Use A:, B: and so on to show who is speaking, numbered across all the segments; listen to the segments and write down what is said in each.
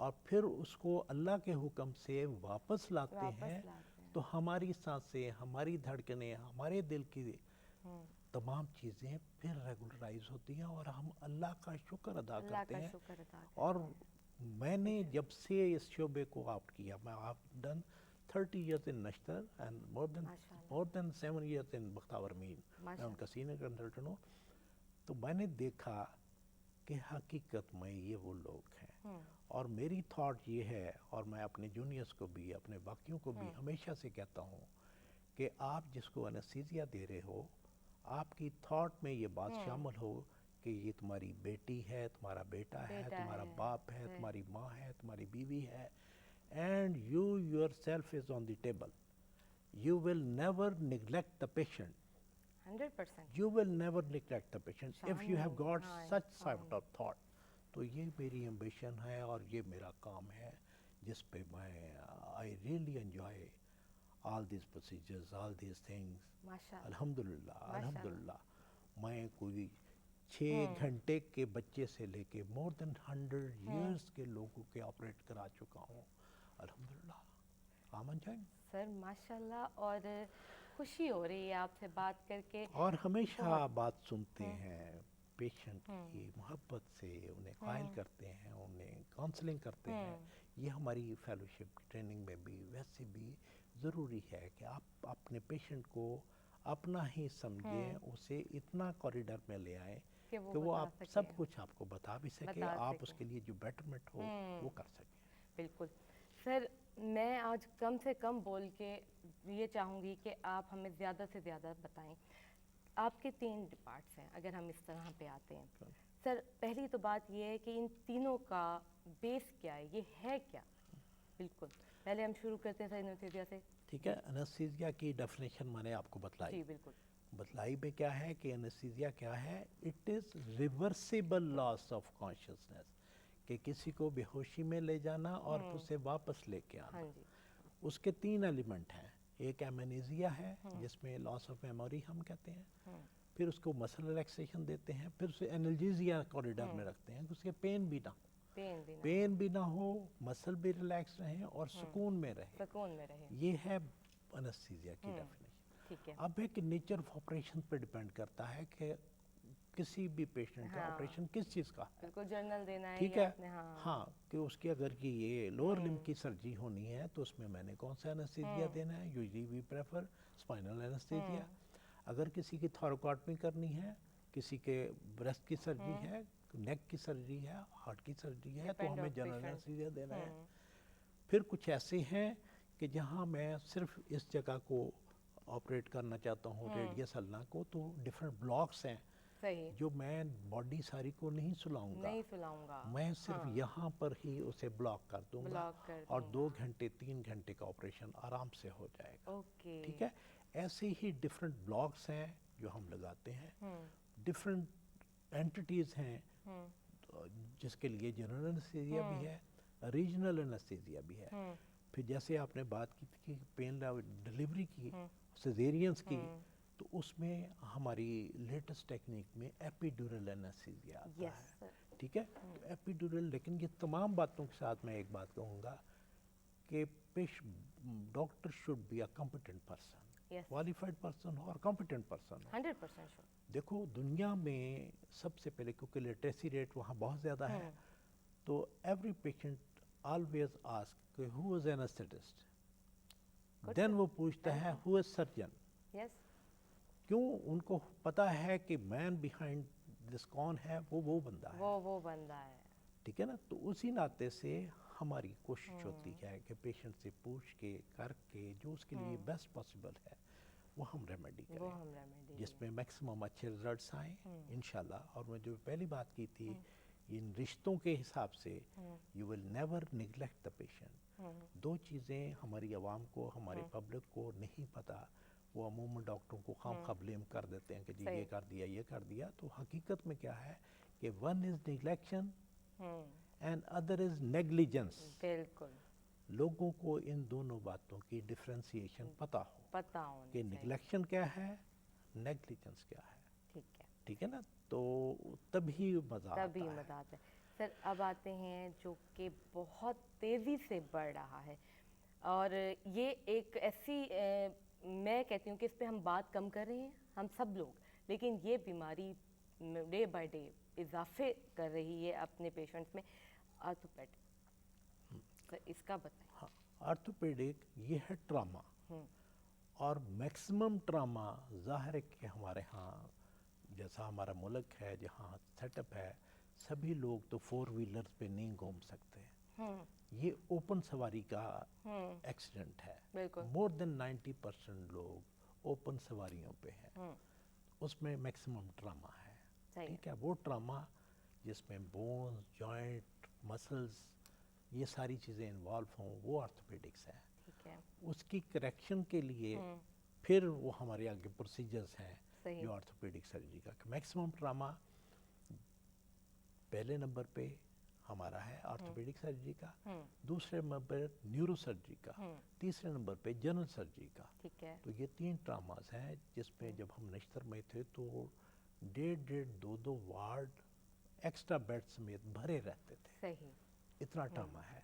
A: اور پھر اس کو اللہ کے حکم سے واپس لاتے
B: واپس
A: ہیں
B: لاتے ہیں۔
A: تو ہماری سانسیں، ہماری دھڑکنیں، ہمارے دل کی تمام چیزیں پھر ریگولرائز ہوتی ہیں اور ہم اللہ کا شکر ادا
B: اللہ
A: کرتے
B: کا
A: ہیں۔
B: شکر ادا کرتے
A: اور
B: ہیں۔
A: میں نے جب سے اس شعبے کو آپٹ کیا، میں آپ done 30 years in Nishtar and
B: ماشاء اللہ،
A: more than 7 years in بختاور مین، میں
B: ماشاء
A: ان کا سینئر کنسلٹنٹ ہوں، تو میں نے دیکھا کہ حقیقت میں یہ وہ لوگ ہیں۔ اور میری تھاٹ یہ ہے، اور میں اپنے جونیئرس کو بھی، اپنے باقیوں کو بھی ہمیشہ سے کہتا ہوں کہ آپ جس کو انستھیزیا دے رہے ہو، آپ کی تھاٹ میں یہ بات شامل ہو کہ یہ تمہاری بیٹی ہے، تمہارا بیٹا ہے، تمہارا باپ ہے، تمہاری ماں ہے، تمہاری بیوی ہے، and you your self is on the table. You will never neglect the patient.
B: 100%۔
A: You will never neglect the patient if you have got such sort of thought. تو یہ میری ambition ہے اور یہ میرا کام ہے جس پہ میں I really enjoy all these procedures, all these things.
B: ماشاء اللہ،
A: الحمدللہ
B: ماشاء اللہ۔
A: الحمدللہ میں کوئی 6 گھنٹے کے بچے سے لے کے more than 100 years کے لوگوں کے آپریٹ کرا چکا ہوں، الحمدللہ۔ آمن جائیں
B: سر ماشاء اللہ، اور خوشی ہو رہی ہے آپ سے بات کر کے۔
A: اور ہمیشہ بات سنتے ہیں پیشنٹ کی، محبت سے انہیں قائل کرتے ہیں، انہیں کاؤنسلنگ کرتے ہیں۔ یہ ہماری فیلوشپ ٹریننگ میں بھی ویسے بھی ضروری ہے کہ آپ اپنے پیشنٹ کو اپنا ہی سمجھیں، اسے اتنا کوریڈر میں لے آئیں کہ وہ آپ سب کچھ آپ کو بتا بھی سکے، آپ اس کے لیے جو بیٹرمنٹ ہو وہ کر سکیں۔
B: بالکل سر، میں آج کم سے کم بول کے یہ چاہوں گی کہ آپ ہمیں زیادہ سے زیادہ بتائیں۔ آپ کے 3 ڈپارٹس ہیں، اگر ہم اس طرح پہ آتے ہیں سر، پہلی تو بات یہ ہے کہ ان تینوں کا بیس کیا ہے، یہ ہے کیا؟ بالکل پہلے ہم شروع کرتے ہیں سر انستھیزیا سے۔
A: ٹھیک ہے، انستھیزیا کی ڈیفینیشن میں نے آپ کو بتلائی۔
B: جی بالکل۔
A: بتلائی میں کیا ہے کہ انستھیزیا کیا ہے؟ It is reversible loss of consciousness, کہ کسی کو بے ہوشی میں لے جانا اور اسے واپس لے کے آنا۔
B: ہاں جی۔
A: اس کے 3 ایلیمنٹ ہیں، ایک ایمنیزیا ہے جس میں لاس آف میموری ہم کہتے ہیں، پھر اس کو مسل ریلیکسیشن دیتے ہیں، پھر اسے انالجیزیا کوریڈر میں رکھتے ہیں کہ اس کے پین بھی نہ ہو، پین بھی نہ ہو، مسل بھی ریلیکس رہیں اور سکون میں رہے،
B: سکون میں رہے۔
A: یہ ہے انستھیزیا کی ڈیفینیشن۔
B: ٹھیک ہے۔
A: اب ہے کہ نیچر آف آپریشن پہ ڈیپینڈ کرتا ہے کہ کسی بھی پیشنٹ کا آپریشن کس چیز کا ہے۔
B: بالکل جرنل دینا ہے،
A: ٹھیک
B: یا
A: ہے،
B: اپنے
A: ہاں کہ اس کی اگر کی یہ لوور لم کی سرجری ہونی ہے تو اس میں میں نے کون سا انستھیزیا دینا ہے؟ Usually we prefer spinal anaesthesia. اگر کسی کی تھوریکوٹمی کرنی ہے، کسی کے بریسٹ کی سرجری ہے، نیک کی سرجری ہے، ہارٹ کی سرجری ہے، تو ہمیں جنرل انستھیزیا دینا ہے۔ پھر کچھ ایسے ہیں کہ جہاں میں صرف اس جگہ کو آپریٹ کرنا چاہتا ہوں، ریڈیس النا کو، تو ڈفرینٹ بلاکس ہیں
B: صحیح،
A: جو میں باڈی ساری کو نہیں سلاؤں گا، میں صرف یہاں پر ہی اسے بلاک کر دوں گا اور 2 گھنٹے 3 گھنٹے کا آپریشن آرام سے ہو جائے گا۔
B: اوکے،
A: ٹھیک ہے، ایسے ہی ڈفرینٹ بلاکس ہیں جو ہم لگاتے ہیں، ڈفرینٹ اینٹیز ہیں جس کے لیے جنرل انستھیزیا بھی ہے، ریجنل انستھیزیا بھی ہے۔ پھر جیسے آپ نے بات کی تھی پین ڈلیوری کی، سیزیرینس کی، تو اس میں ہماری لیٹسٹ ٹیکنیک میں ایپیڈورل انستھیزیا آتا ہے۔ ٹھیک ہے، ایپیڈورل، لیکن یہ تمام باتوں کے ساتھ میں ایک بات کہوں گا کہ doctor should be a competent person, qualified person ہو اور کمپیٹنٹ پرسن ہو۔
B: 100% شور۔
A: دیکھو دنیا میں سب سے پہلے کیونکہ لٹریسی ریٹ وہاں بہت زیادہ ہے، تو ایوری پیشنٹ آلویز آسک کہ ہو از اینستھیٹسٹ، دین وہ پوچھتا ہے ہو از سرجن۔
B: یس،
A: کیوں؟ ان کو پتہ ہے کہ مین بیہائنڈ دس کون ہے، وہ بندہ ہے،
B: وہ بندہ ہے۔
A: ٹھیک ہے نا؟ تو اسی ناطے سے ہماری کوشش ہوتی ہے کہ پیشنٹ سے پوچھ کے کر کے جو اس کے لیے بیسٹ پاسبل ہے وہ ہم ریمیڈی کریں، جس میں میکسیمم اچھے ریزلٹس آئیں انشاءاللہ۔ اور میں جو پہلی بات کی تھی، ان رشتوں کے حساب سے you will never neglect the patient. 2 چیزیں ہماری عوام کو، ہماری پبلک کو نہیں پتہ، وہ عموماً ڈاکٹروں کو خواہ بلیم کر دیتے ہیں کہ جی یہ کر دیا یہ کر دیا، تو حقیقت میں کیا ہے کہ one is neglection and other is negligence.
B: بالکل،
A: لوگوں کو ان دونوں باتوں کی ڈفرینسیشن پتہ ہو کہ نیگلیکشن کیا ہے، نیگلیجنس کیا ہے۔
B: ٹھیک ہے،
A: ٹھیک ہے نا؟ تو تبھی مزہ آتا ہے۔
B: سر اب آتے ہیں جو کہ بہت تیزی سے بڑھ رہا ہے، اور یہ ایک ایسی میں کہتی ہوں کہ اس پہ ہم بات کم کر رہے ہیں ہم سب لوگ، لیکن یہ بیماری ڈے بائی ڈے اضافے کر رہی ہے اپنے پیشنٹس میں، آرتھوپیڈ. سر اس کا بتائیں.
A: ہاں، آرتھوپیڈک یہ ہے ٹراما، اور میکسیمم ٹراما ظاہر ہے کہ ہمارے ہاں جیسا ہمارا ملک ہے جہاں سیٹ اپ ہے، سبھی لوگ تو 4 ویلرز پہ نہیں گھوم سکتے. یہ اوپن سواری کا ایکسیڈنٹ ہے.
B: بالکل.
A: مور دین 90% لوگ اوپن سواریوں پہ ہیں. اس میں میکسیمم ٹراما ہے. ٹھیک ہے، وہ ٹراما جس میں بونز، جوائنٹ، مسلز، یہ ساری چیزیں انوالو ہوں، وہ آرتھوپیڈکس ہے.
B: ٹھیک ہے.
A: اس کی کریکشن کے لیے پھر وہ ہمارے آگے پروسیجرز ہیں جو آرتھوپیڈک سرجری کا. میکسیمم ٹراما پہلے نمبر پہ ہمارا ہے آرتھوپیڈک سرجری کا، دوسرے نمبر پہ نیورو سرجری کا، تیسرے نمبر پہ جنرل سرجری کا. تو یہ 3 ٹراماز ہیں جس میں جب ہم نشتر میں تھے تو 1.5-2 وارڈ ایکسٹرا بیڈ سمیت بھرے رہتے تھے.
B: صحیح.
A: اتنا ٹراما ہے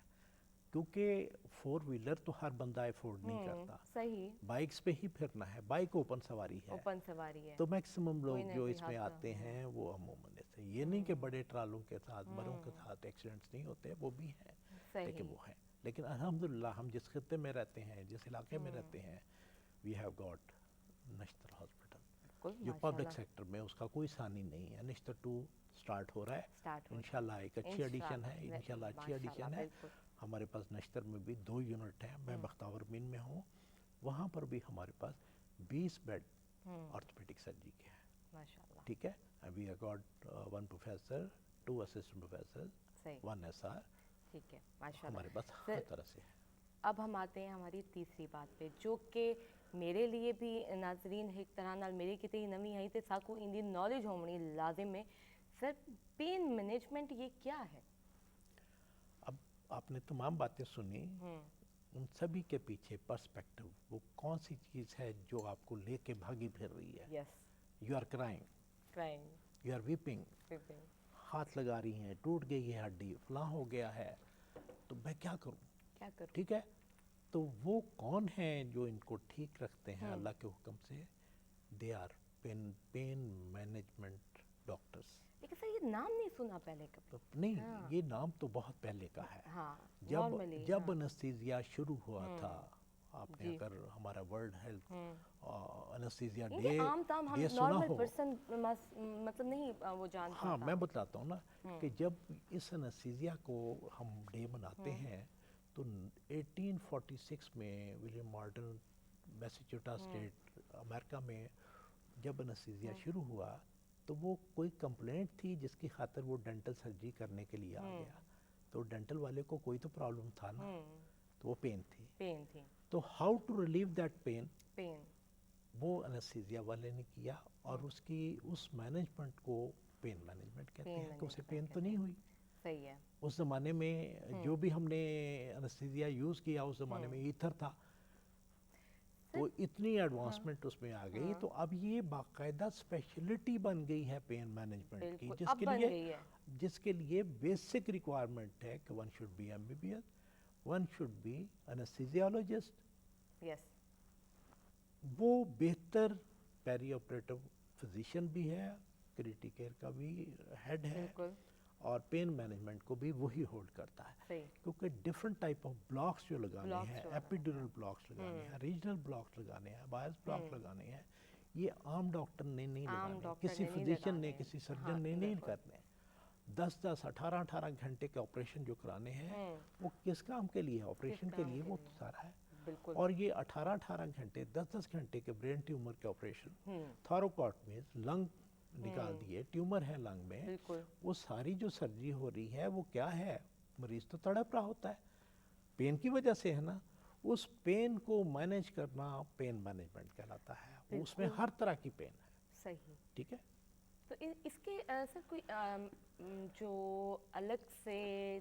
A: کیونکہ 4 ویلر تو ہر بندہ افورڈ نہیں کرتا.
B: صحیح.
A: بائکس پہ ہی پھرنا ہے، بائک اوپن سواری ہے.
B: اوپن سواری ہے.
A: تو میکسیمم لوگ جو اس میں آتے ہیں وہ عموماً سے، یہ نہیں کہ بڑے ٹرالوں کے ساتھ، بڑوں کے ساتھ ایکسیڈنٹس نہیں ہوتے، وہ بھی ہیں، لیکن وہ ہیں. لیکن الحمدللہ ہم جس خطے میں رہتے ہیں، جس علاقے میں رہتے ہیں، we have got Nishtar hospital جو پبلک سیکٹر میں اس کا کوئی ثانی نہیں ہے. نشتر 2 سٹارٹ ہو رہا ہے، انشاءاللہ ایک اچھی ایڈیشن ہے، انشاءاللہ اچھی ایڈیشن ہے. ہمارے پاس نشتر میں بھی 2 یونٹ ہیں. میں بختیور مین میں ہوں، وہاں پر بھی ہمارے پاس 20 بیڈ آرتھوپیڈک سرجری کے ہیں.
B: ماشاءاللہ.
A: ٹھیک ہے. We have got 1 professor, 2 assistant professor, 1 SR.
B: ٹھیک ہے. ماشاءاللہ.
A: ہمارے پاس ہر طرح سے ہے.
B: اب ہم آتے ہیں ہماری تیسری بات پہ، جو کہ میرے لیے بھی ناظرین ایک طرح نال میرے کتے ہی نمی آئی تے ساکو ان دی نالج ہونی لازم ہے. سر پین مینجمنٹ یہ کیا ہے؟
A: اب آپ نے تمام باتیں سنی، ان سبھی کے پیچھے پرسپیکٹو وہ کون سی چیز ہے جو آپ کو لے کے بھاگی پھر رہی ہے.
B: Yes.
A: You are crying, you are weeping, ہاتھ لگا رہی ہیں، ٹوٹ گئی ہے ہڈی، فلاں ہو گیا ہے، تو میں کیا کروں؟ ٹھیک ہے. تو وہ کون ہیں جو ان کو ٹھیک رکھتے ہیں اللہ کے حکم سے؟ They are pain management doctors.
B: لیکن سر یہ نام نہیں سنا پہلے کبھی.
A: نہیں، یہ نام تو بہت پہلے کا ہے. جب انستھیزیا شروع ہوا تھا، آپ نے اگر ہمارا ورلڈ ہیلتھ انستھیزیا ڈے سنا ہو،
B: مطلب نہیں وہ جانتا.
A: ہاں میں بتلاتا ہوں نا کہ جب اس انستھیزیا کو ہم ڈے مناتے ہیں تو 1846 میں ولیم مارٹن میساچوٹا اسٹیٹ امریکہ میں جب انستھیزیا شروع ہوا تو وہ کوئی کمپلینٹ تھی جس کی خاطر وہ ڈینٹل سرجری کرنے کے لیے آ گیا. تو ڈینٹل والے کو کوئی تو پرابلم تھا نا، تو وہ پین تھی. تو how to relieve that pain, وہ انستھیزیا والے نے کیا، اور اس مینجمنٹ کو پین مینجمنٹ کہتے ہیں کہ اسے پین تو نہیں ہوئی.
B: صحیح ہے.
A: اس زمانے میں جو بھی ہم نے انستھیزیا یوز کیا اس زمانے میں ایتھر تھا، تو اتنی ایڈوانسمنٹ اس میں آ گئی. تو اب یہ باقاعدہ اسپیشلٹی بن گئی ہے پین مینجمنٹ کی، جس کے لیے بیسک ریکوائرمنٹ ہے کہ one should be MBBS، one should be anaesthesiologist. وہ بہتر پیری آپریٹو فزیشین بھی ہے، کریٹی کیئر کا بھی ہیڈ ہے، اور پین مینجمنٹ کو بھی وہی ہولڈ کرتا ہے. کیونکہ ڈفرنٹ ٹائپ آف بلاکس جو لگانے ہیں، ایپیڈورل بلاکس لگانے ہیں، ریجنل بلاکس لگانے ہیں، بائس بلاکس لگانے ہیں، یہ عام ڈاکٹر نے نہیں لگانے، کسی فزیشین نے، کسی سرجن نے نہیں کرنے. 10-10 18-18 گھنٹے کے آپریشن جو کرانے ہیں وہ کس کام کے لیے؟ آپریشن کے لیے. وہ سارا ہے. اور یہ 18-18 گھنٹے 10-10 گھنٹے کے برین ٹیومر کے آپریشن، تھوروکاٹ میں لنگ نکال دیے، ٹیومر ہے لنگ میں، وہ ساری جو سرجری ہو رہی ہے وہ کیا ہے؟ مریض تو تڑپ رہا ہوتا ہے، پین کی وجہ سے ہے نا. اس پین کو مینیج کرنا پین مینجمنٹ کہلاتا ہے. اس میں ہر طرح کی پین ہے.
B: صحیح.
A: ٹھیک ہے.
B: تو اس کے سر کوئی جو الگ سے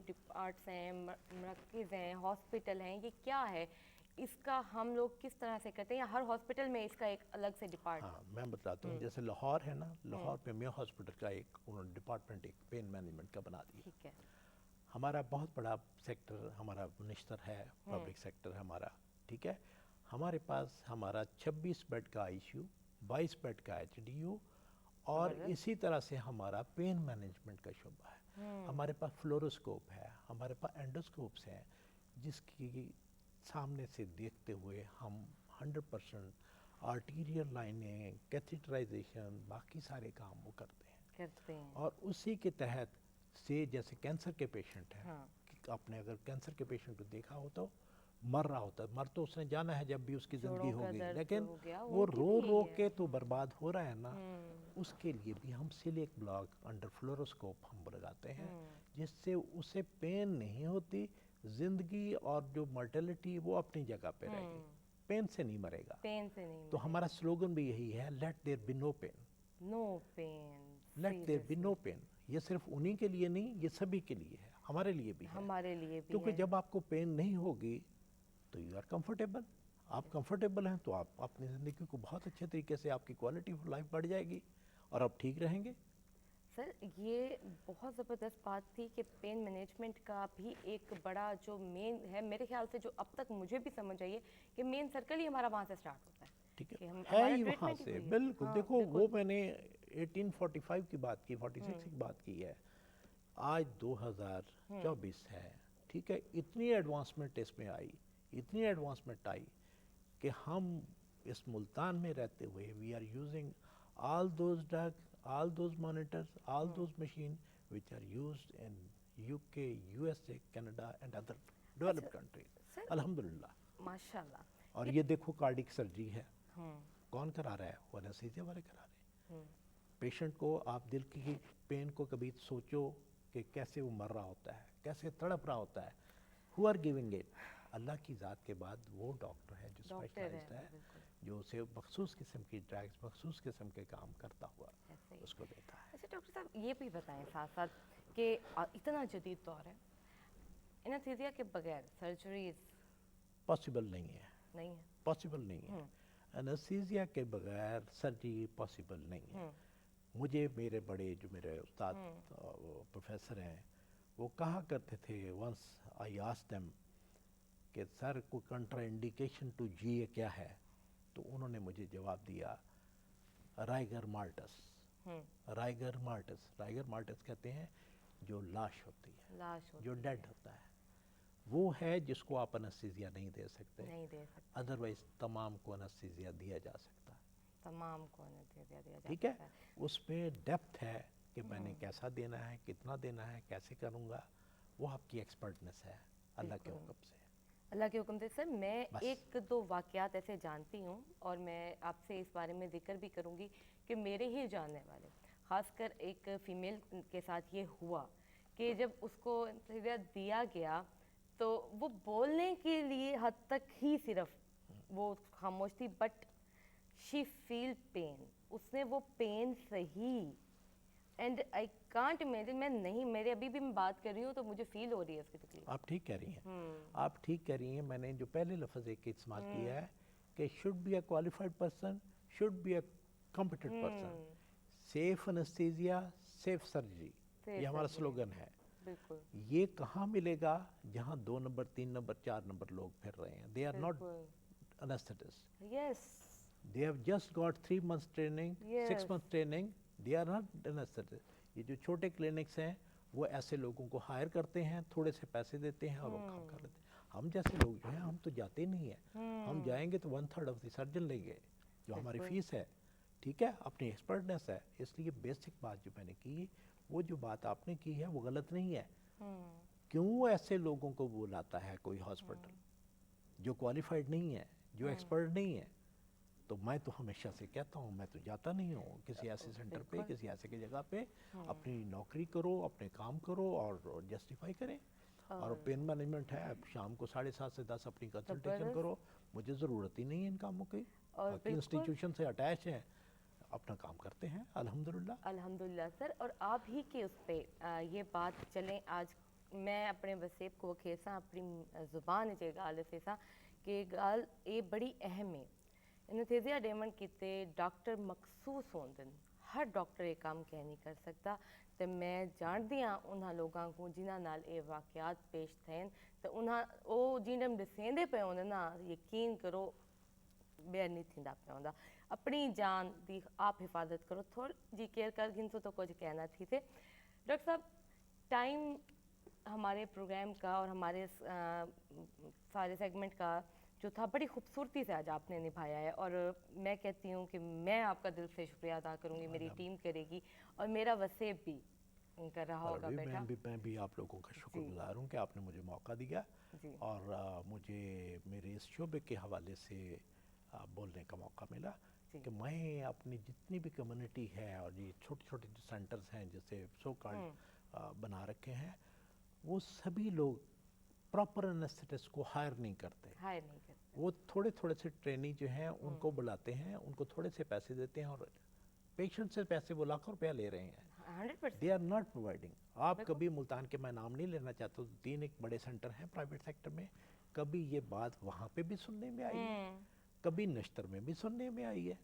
B: ڈپارٹس ہیں، مراکز ہیں، ہاسپٹل ہیں، یہ کیا ہے؟ اس کا ہم لوگ کس طرح سے کرتے ہیں یا ہر ہاسپٹل میں اس کا ایک الگ سے ڈپارٹمنٹ؟
A: ہاں میں بتاتا ہوں، جیسے لاہور ہے نا، لاہور پہ میو ہاسپٹل کا ایک انہوں نے ڈپارٹمنٹ ایک پین مینجمنٹ کا بنا دیا.
B: ٹھیک ہے.
A: ہمارا بہت بڑا سیکٹر ہمارا نشتر ہے، پبلک سیکٹر ہے ہمارا، ٹھیک ہے. ہمارے پاس ہمارا 26 بیڈ کا آئی سی یو، 22 بیڈ کا ایچ ڈی یو، اور اسی طرح سے ہمارا پین مینجمنٹ کا شعبہ ہے. ہمارے پاس فلوروسکوپ ہے، ہمارے پاس اینڈوسکوپس ہیں، جس کی سامنے سے دیکھتے ہوئے ہم 100% آرٹیریل لائنیں، کیتھیٹرائزیشن، باقی سارے کام وہ کرتے ہیں. اور اسی کے تحت سے جیسے کینسر کے پیشنٹ ہیں، آپ نے اگر کینسر کے پیشنٹ کو دیکھا ہو تو مر رہا ہوتا ہے، مر تو اس نے جانا ہے جب بھی اس کی زندگی ہوگی، لیکن وہ رو رو کے تو برباد ہو رہا ہے نا. اس کے لیے بھی ہم سلیک بلاک انڈر فلوروسکوپ ہم لگاتے ہیں، جس سے اسے پین نہیں ہوتی، زندگی اور جو مرٹیلٹی وہ اپنی جگہ پہ رہے گی، پین سے نہیں مرے گا. تو ہمارا سلوگن بھی یہی ہے، let there be no pain.
B: No pain.
A: Let there be no pain. یہ صرف انہی کے لیے نہیں، یہ سبھی کے لیے ہے، ہمارے لیے بھی ہے.
B: ہمارے لیے بھی
A: کیونکہ جب آپ کو پین نہیں ہوگی تو یو آر کمفرٹیبل. آپ کمفرٹیبل ہیں تو آپ اپنی زندگی کو بہت اچھے طریقے سے، آپ کی کوالٹی آف لائف بڑھ جائے گی اور آپ ٹھیک رہیں گے.
B: سر یہ بہت زبردست بات تھی کہ پین مینجمنٹ کا بھی ایک بڑا جو مین ہے، میرے خیال سے جو اب تک مجھے بھی سمجھ آئی ہے کہ مین سرکل ہی ہمارا وہاں سے سٹارٹ ہوتا ہے.
A: ٹھیک ہے ہی وہاں سے بالکل. دیکھو وہ میں نے 1845 کی بات کی، 46 کی بات کی ہے، آج 2024 ہے. ٹھیک ہے، اتنی ایڈوانسمنٹ اس میں آئی، اتنی ایڈوانسمنٹ آئی کہ ہم اس ملتان میں رہتے ہوئے we are using all those drug, all those monitors, all those machine which are used in UK, USA, Canada and other developed countries. الحمدللہ.
B: ماشاءاللہ.
A: اور یہ دیکھو کارڈک سرجری ہے، کون کرا رہا ہے؟ وہ انستھیزیا والے کرا رہے ہیں. پیشنٹ کو آپ دل کی پین کو کبھی سوچو کہ کیسے وہ مر رہا ہوتا ہے، کیسے تڑپ رہا ہوتا ہے. who are giving it؟ اللہ کی ذات کے بعد وہ ڈاکٹر ہے جو اسپیشلائزڈ ہے، جو اسے مخصوص قسم کی ڈرگز، مخصوص قسم کے کام کرتا ہوا اس کو دیتا ہے.
B: اچھا ڈاکٹر صاحب یہ بھی بتائیں ساتھ ساتھ کہ اتنا جدید دور ہے، انستھیزیا کے بغیر سرجریز
A: پاسبل نہیں ہے.
B: نہیں ہے.
A: پاسبل نہیں ہے. انستھیزیا کے بغیر سرجری پاسبل نہیں ہے. مجھے میرے بڑے جو میرے استاد پروفیسر ہیں وہ کہا کرتے تھے، ونس آئی آسکڈ دیم کہ سر کو کنٹرا انڈیکیشن ٹو جی اے کیا ہے، تو انہوں نے مجھے جواب دیا رائگر مارٹس. رائگر مارٹس، رائگر مارٹس کہتے ہیں جو لاش ہوتی ہے، جو ڈیڈ ہوتا ہے، وہ ہے جس کو آپ انستھیزیا نہیں دے سکتے. ادروائز تمام کو انستھیزیا دیا جا سکتا ہے.
B: تمام کو انستھیزیا دیا جا
A: ٹھیک ہے، اس میں ڈیپتھ ہے کہ میں نے کیسا دینا ہے، کتنا دینا ہے، کیسے کروں گا، وہ آپ کی ایکسپرٹنس ہے اللہ کے حکم سے.
B: اللہ کے حکم سے. سر میں ایک دو واقعات ایسے جانتی ہوں اور میں آپ سے اس بارے میں ذکر بھی کروں گی کہ میرے ہی جاننے والے، خاص کر ایک فیمیل کے ساتھ یہ ہوا کہ جب اس کو انستھیزیا دیا گیا تو وہ بولنے کے لیے حد تک ہی صرف وہ خاموش تھی، بٹ شی فیل پین. اس نے وہ پین سہی. اینڈ آئی کانٹ امیجن، میں نہیں، میرے ابھی بھی میں بات کر رہی ہوں تو مجھے فیل ہو رہی ہے اس کی تکلیف.
A: آپ ٹھیک کہہ رہی ہیں، آپ ٹھیک کہہ رہی ہیں. میں نے جو پہلے لفظ ایک استعمال کیا ہے کہ should be a qualified person, should be a competent person. Safe anaesthesia, safe surgery, یہ ہمارا سلوگن ہے. یہ کہاں ملے گا؟ جہاں 2 نمبر 3 نمبر 4 نمبر لوگ پھر رہے ہیں. They are not anaesthetist. They have just got 3 months training, 6 months training. They are not anesthetists. یہ جو چھوٹے کلینکس ہیں وہ ایسے لوگوں کو ہائر کرتے ہیں، تھوڑے سے پیسے دیتے ہیں اور وہ کام کر لیتے ہیں. ہم جیسے لوگ جو ہیں ہم تو جاتے نہیں ہیں. ہم جائیں گے تو 1/3 آف دی سرجن لیں گے جو ہماری فیس ہے. ٹھیک ہے، اپنی ایکسپرٹنس ہے. اس لیے بیسک بات جو میں نے کی، وہ جو بات آپ نے کی ہے وہ غلط نہیں ہے. کیوں ایسے لوگوں کو بلاتا ہے کوئی ہاسپٹل جو کوالیفائڈ نہیں ہے، جو ایکسپرٹ نہیں ہے؟ تو میں تو ہمیشہ سے کہتا ہوں میں تو جاتا نہیں ہوں کسی ایسے سینٹر پہ، کسی ایسے کی جگہ پہ. اپنی نوکری کرو، اپنے کام کرو اور جسٹیفائی کریں. اور پین مینجمنٹ ہے، شام کو 7:30 سے 10 اپنی کنسلٹیشن کرو. مجھے ضرورت ہی نہیں ہے ان کاموں کی. باقی انسٹیٹیوشن سے اٹیچ ہیں، اپنا کام کرتے ہیں الحمدللہ.
B: الحمدللہ. سر اور آپ ہی کے اس پہ یہ بات چلیں، آج میں اپنے وسیب کو کھیساں اپنی زبان چے گال سیسا کہ گل یہ بڑی اہم ہے. انستھیزیا ڈیون کیتے ڈاکٹر مخصوص ہوندے نے. ہر ڈاکٹر یہ کام کہہ نہیں کر سکتا. تو میں جانتی ہاں انہاں لوگوں کو جنہاں نال یہ واقعات پیش تھین تو انہاں وہ جن دسیندے پے ہوندے نا یقین کرو بے نہیں تھیندا پیا ہوندا. اپنی جان دی آپ حفاظت کرو. تھوڑی جی کیئر کر گن تو کچھ کہنا تھی تھے. ڈاکٹر صاحب ٹائم ہمارے پروگرام کا اور ہمارے سارے سیگمنٹ کا جو تھا بڑی خوبصورتی سے آج آپ نے نبھایا ہے اور میں کہتی ہوں کہ میں آپ کا دل سے شکریہ ادا کروں گی, میری ٹیم کرے گی اور میرا وسیب بھی کر رہا ہوگا بیٹا.
A: میں بھی آپ لوگوں کا شکر گزار ہوں کہ آپ نے مجھے موقع دیا اور مجھے میرے اس شعبے کے حوالے سے بولنے کا موقع ملا کہ میں اپنی جتنی بھی کمیونٹی ہے اور یہ چھوٹے چھوٹے جو سینٹرز ہیں جیسے سو کالڈ بنا رکھے ہیں وہ سبھی لوگ پراپر انیسٹھسٹ کو ہائر نہیں کرتے. وہ تھوڑے تھوڑے سے ٹرینی جو ہیں ان کو بلاتے ہیں, ان کو تھوڑے سے پیسے دیتے ہیں اور پیشنٹ سے پیسے وہ لاکھوں روپیہ لے رہے ہیں. They are not providing. آپ کبھی ملتان کے میں نام نہیں لینا چاہتا ہوں, 3 ایک بڑے سینٹر ہیں پرائیویٹ سیکٹر میں, کبھی یہ بات وہاں پہ بھی سننے میں آئی ہے, کبھی نشتر میں بھی سننے میں آئی ہے.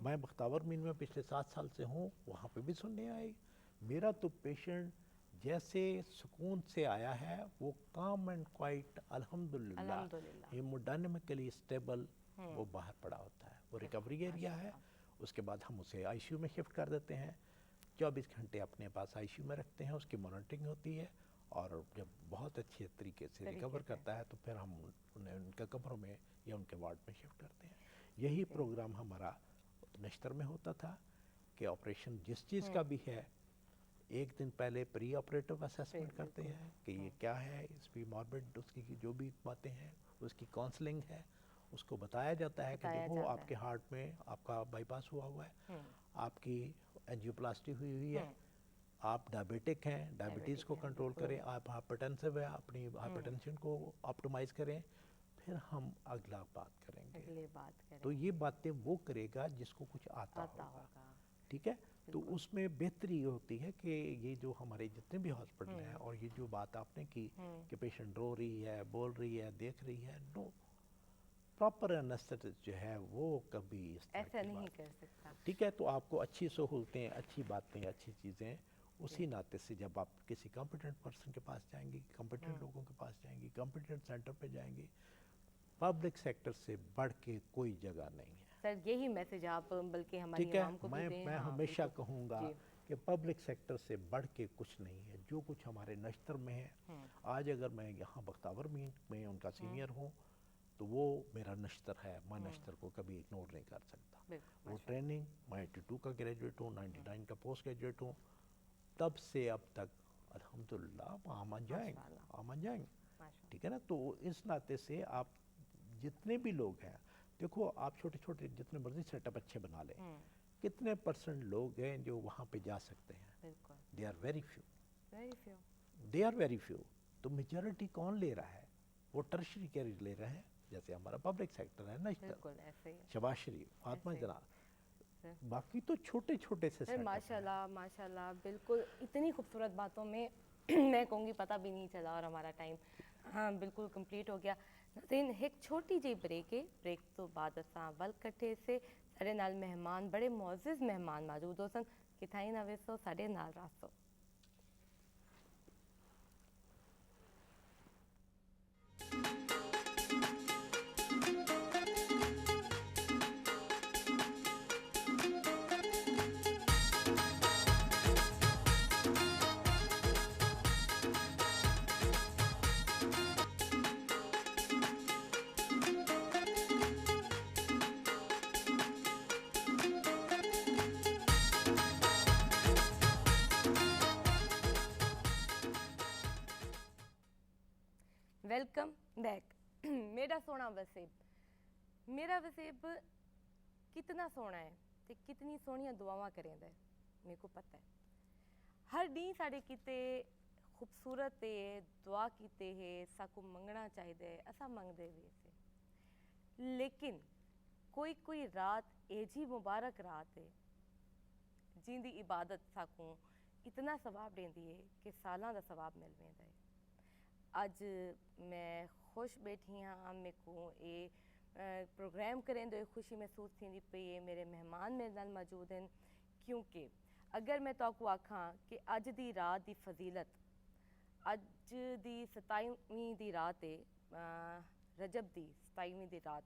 A: میں بختاور مین میں پچھلے 7 سال سے ہوں, وہاں پہ بھی سننے آئی. میرا تو پیشنٹ جیسے سکون سے آیا ہے وہ کام اینڈ کوائٹ الحمدللہ ہیموڈائنمکلی اسٹیبل وہ باہر پڑا ہوتا ہے. وہ ریکوری ایریا ہے. اس کے بعد ہم اسے آئی سی یو میں شفٹ کر دیتے ہیں. 24 گھنٹے اپنے پاس آئی سی یو میں رکھتے ہیں, اس کی مانیٹرنگ ہوتی ہے اور جب بہت اچھے طریقے سے ریکور کرتا ہے تو پھر ہم انہیں ان کے کمروں میں یا ان کے وارڈ میں شفٹ کرتے ہیں. یہی پروگرام ہمارا نشتر میں ہوتا تھا کہ آپریشن جس چیز کا بھی ہے ایک دن پہلے پری آپریٹو اسیسمنٹ کرتے ہیں کہ یہ کیا ہے, اس بھی ماربڈ اس کی جو بھی باتیں ہیں اس کی کاؤنسلنگ ہے, اس کو بتایا جاتا ہے کہ دیکھو آپ کے ہارٹ میں آپ کا بائی پاس ہوا ہوا ہے, آپ کی اینجیوپلاسٹی ہوئی ہوئی ہے, آپ ڈائبیٹک ہیں, ڈائبٹیز کو کنٹرول کریں, آپ ہائپرٹینسو ہیں, اپنی ہائپرٹینشن کو آپٹیمائز کریں, پھر ہم اگلا بات کریں گے. تو یہ باتیں وہ کرے گا جس کو کچھ آتا ہوگا. ٹھیک ہے, تو اس میں بہتری ہوتی ہے کہ یہ جو ہمارے جتنے بھی ہاسپٹل ہیں اور یہ جو بات آپ نے کی کہ پیشنٹ رو رہی ہے, بول رہی ہے, دیکھ رہی ہے, نو پراپر انیسٹھیسسٹ جو ہے وہ کبھی ایسا نہیں کر سکتا. ٹھیک ہے, تو آپ کو اچھی سہولتیں, اچھی باتیں, اچھی چیزیں اسی ناطے سے جب آپ کسی کمپیٹنٹ پرسن کے پاس جائیں گی, کمپیٹنٹ لوگوں کے پاس جائیں گی, کمپیٹنٹ سینٹر پہ جائیں گی, پبلک سیکٹر سے بڑھ کے کوئی جگہ نہیں ہے.
B: سر یہی میسج آپ بلکہ ہماری عوام کو بھی دیں.
A: میں ہمیشہ کہوں گا کہ پبلک سیکٹر سے بڑھ کے کچھ نہیں ہے. جو کچھ ہمارے نشتر میں ہے, آج اگر میں یہاں بختاور میں ان کا سینئر ہوں تو وہ میرا نشتر ہے. میں نشتر کو کبھی اگنور نہیں کر سکتا. وہ ٹریننگ میں 82 کا گریجویٹ ہوں, 99 کا پوسٹ گریجویٹ ہوں, تب سے اب تک الحمدللہ آمن جائیں. ٹھیک ہے نا, تو اس ناطے سے آپ جتنے بھی لوگ ہیں, دیکھو آپ چھوٹے چھوٹے جتنے مرضی سیٹ اپ اچھے بنا لیں, کتنے پرسنٹ لوگ ہیں جو وہاں پہ جا سکتے ہیں؟ They are very few. تو میجورٹی کون لے رہا ہے؟ وہ ٹرشری کیئر لے رہے ہیں, جیسے ہمارا پبلک سیکٹر ہے نشتر, شباز شریف, فاطمہ جناح, باقی تو چھوٹے چھوٹے سے سیٹ اپ.
B: ماشاءاللہ بالکل اتنی خوبصورت باتوں میں میں کہوں گی پتہ بھی نہیں چلا اور ہمارا ٹائم بالکل کمپلیٹ ہو گیا. ناظرین ایک چھوٹی جی بریک ہے, بریک تو بعد اساں ول کٹھے سے سارے نال مہمان, بڑے معزز مہمان موجود ہو سن, کتھائی نہ ویسو سارے نال راسو. Welcome back. میرا سونا وسیب, میرا وسیب کتنا سونا ہے تے کتنی سونیاں دعاواں کریں دے میرے کو پتہ ہے. ہر دن ساڑے کیتے خوبصورت ہے, دعا کیتے ہے, ساکو منگنا چاہیے, اسا منگ دے بھی سے, لیکن کوئی رات ایجی مبارک رات ہے جن دی عبادت ساکوں اتنا ثواب دین دی ہے کہ سالاں دا ثواب مل ویندا ہے. اج میں خوش بیٹھی ہاں میرے کو یہ پروگرام کریں تو خوشی محسوس تھی پئی ہے میرے مہمان میرے نال موجود ہیں کیونکہ اگر میں تو کو آکھاں کہ اج دی رات دی فضیلت اج دی 27ویں دی رات ہے رجب دی 27ویں دی رات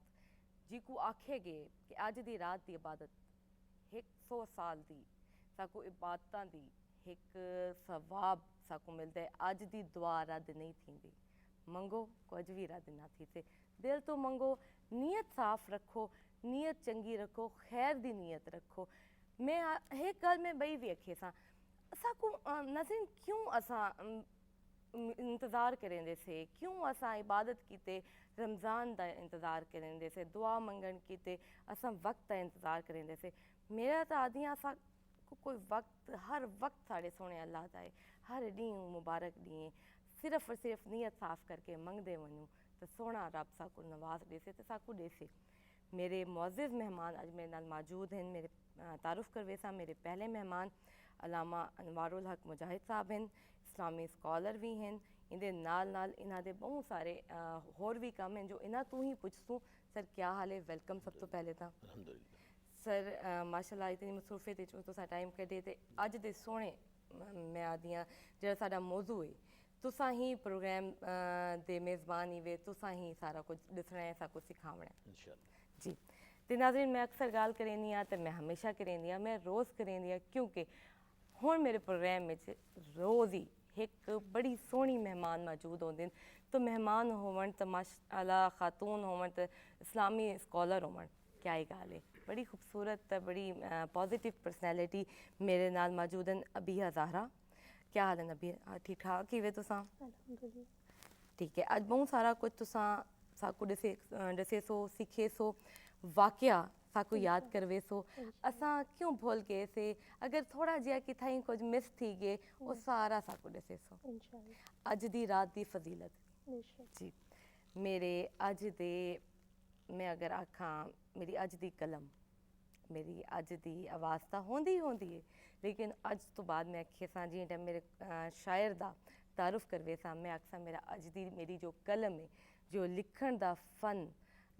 B: جی کو آکھے گے کہ اج دی رات دی عبادت 100 سال دی ساکو عبادتاں دی ایک ثواب ساکو ملتا ہے اج دی دعا رد نہیں تھیندی منگو کچھ بھی رد نہ تھی سے دل تو منگو نیت صاف رکھو نیت چنگی رکھو خیر دی نیت رکھو میں ایک گل میں بئی بھی اکھے ساں ساکو ناظرین کیوں اساں انتظار کریں دے سے کیوں اساں عبادت کیتے رمضان دا انتظار کریں دے سے دعا منگن کیتے اساں وقت دا انتظار کریں دے سے میرا تا آدیاں اساں کوئی وقت ہر وقت ساڑے سونے اللہ دا ہے ہر ڈین مبارک ڈین صرف اور صرف نیت صاف کر کے منگ دے ونوں تو سونا رب ساکو نواز دے سے تو ساکو دے سے میرے معزز مہمان اج میرے نال موجود ہیں میرے تعارف کروے سا میرے پہلے مہمان علامہ انوار الحق مجاہد صاحب ہیں اسلامی اسکالر بھی ہیں اندے نال نال انہاں دے بہت سارے ہور بھی کام ہیں جو انہاں تو ہی پوچھسوں سر کیا حال ہے ویلکم سب تو پہلے تا سر ماشاءاللہ اتنی مصروفیت وچ تساں ٹائم کڈے تے اج دے سونے میں آدیاں جڑا ساڈا موضوع ہے تساں ہی پروگرام دے میزبان ہی وے تساں ہی سارا کچھ دسنا ہے سا کچھ سکھاونا ہے انشاءاللہ جی تے ناظرین میں اکثر گال کرینی ہاں تے میں ہمیشہ کرینی ہاں میں روز کرینی ہاں کیونکہ ہن میرے پروگرام وچ روز ہی ایک بڑی سونی مہمان موجود ہوندے تو مہمان ہون تو ماشاءاللہ خاتون ہون تو اسلامی اسکالر ہون کیا ہی گال ہے بڑی خوبصورت بڑی پازیٹیو پرسنالٹی میرے نال موجود ہیں ابیہ زہرا کیا حال ہے ابیہ ٹھیک ٹھاک ہی وے تساں
C: الحمدللہ
B: ٹھیک ہے اج بہت سارا کچھ تساں ساکو دسے سو سکھے سو واقعہ ساکو یاد کروے سو اساں کیوں بھول گئے سے اگر تھوڑا جہا کتھائیں کچھ مس تھی گئے وہ سارا ساکو دسے سو
C: انشاءاللہ
B: اج دی رات دی فضیلت
C: بے شک
B: جی میرے اج دے میں اگر آکھاں میری اج دی قلم میری اج دی آواز تا ہوندی ہے لیکن اج تو بعد میں آکھے ساں جی ٹائم میرے شاعر دا تعارف کروے ساں میں آکھساں میرا اج دی میری جو قلم ہے جو لکھن دا فن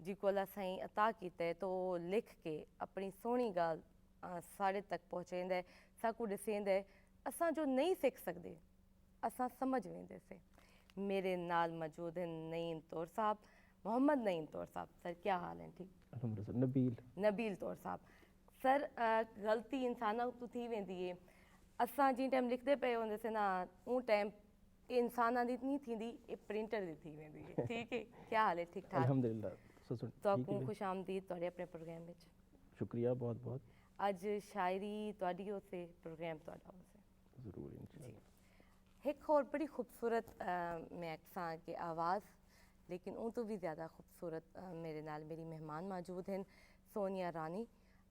B: جی کو اللہ سائیں عطا کیتا ہے تو لکھ کے اپنی سونی گال ساڑے تک پہنچیندا ہے ساکو دسیندا ہے اساں جو نہیں سکھ سکدے اساں سمجھ ویندے سے میرے نال موجود ہیں نعیم طور صاحب محمد نعیم طور صاحب سر کیا حال ہیں ٹھیک
C: الحمدللہ
B: نبیل طور صاحب سر غلطی انساناں تو تھی ویندی ہے اساں جی ٹائم لکھدے پئے ہوندے سے نا اون ٹائم انساناں دی نہیں تھیندی اے پرنٹر دی تھی ویندی ہے ٹھیک ہے کیا حال ہے ٹھیک ٹھاک
C: الحمدللہ
B: تو کو خوش آمدید تواڈے اپنے پروگرام وچ
C: شکریہ بہت بہت
B: اج شاعری تواڈی ہو سے پروگرام تواڈا ہو سے
C: ضرور انشاءاللہ
B: ایک اور بڑی خوبصورت میں اکساں کہ آواز لیکن اون تو بھی زیادہ خوبصورت میرے نال میری مہمان موجود ہیں سونیا رانی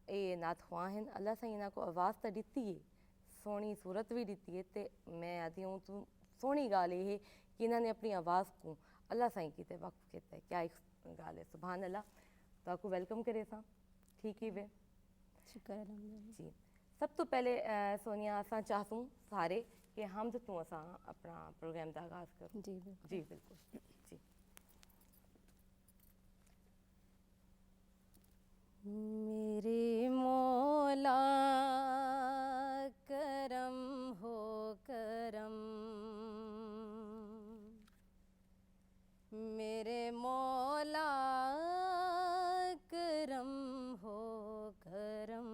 B: اے نعت خواں ہیں اللہ سائیں انہاں کو آواز تا دتی ہے سونی صورت بھی دتی ہے تے میں آدھی ہوں تو سونی گال یہ ہے کہ انہوں نے اپنی آواز کو اللہ سائیں کیتے وقف کیتا ہے کیا ایک گال ہے سبحان اللہ تو آپ کو ویلکم کرے ساں ٹھیک ہی وے
C: شکر الحمدللہ
B: جی سب تو پہلے سونیا اساں چاہتوں سارے کہ حمد تو اساں اپنا پروگرام دا آغاز کروں
C: جی بالکل
B: جی بالکل جی
C: میرے مولا کرم ہو کرم میرے مولا کرم ہو کرم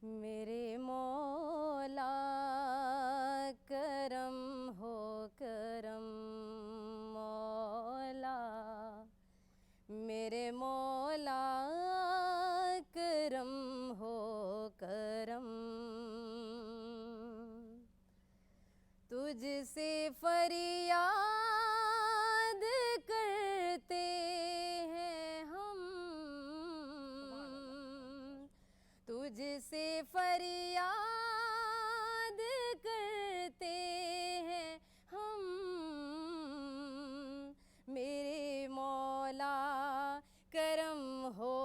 C: میرے مولا کرم ہو کرم مولا میرے مولا کرم ہو کرم تجھ سے فریاد کرتے ہیں ہم تجھ سے فریاد کرتے ہیں ہم میرے مولا کرم ہو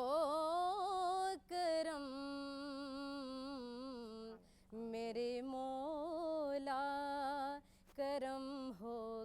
C: کرم میرے مولا کرم ہو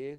D: 1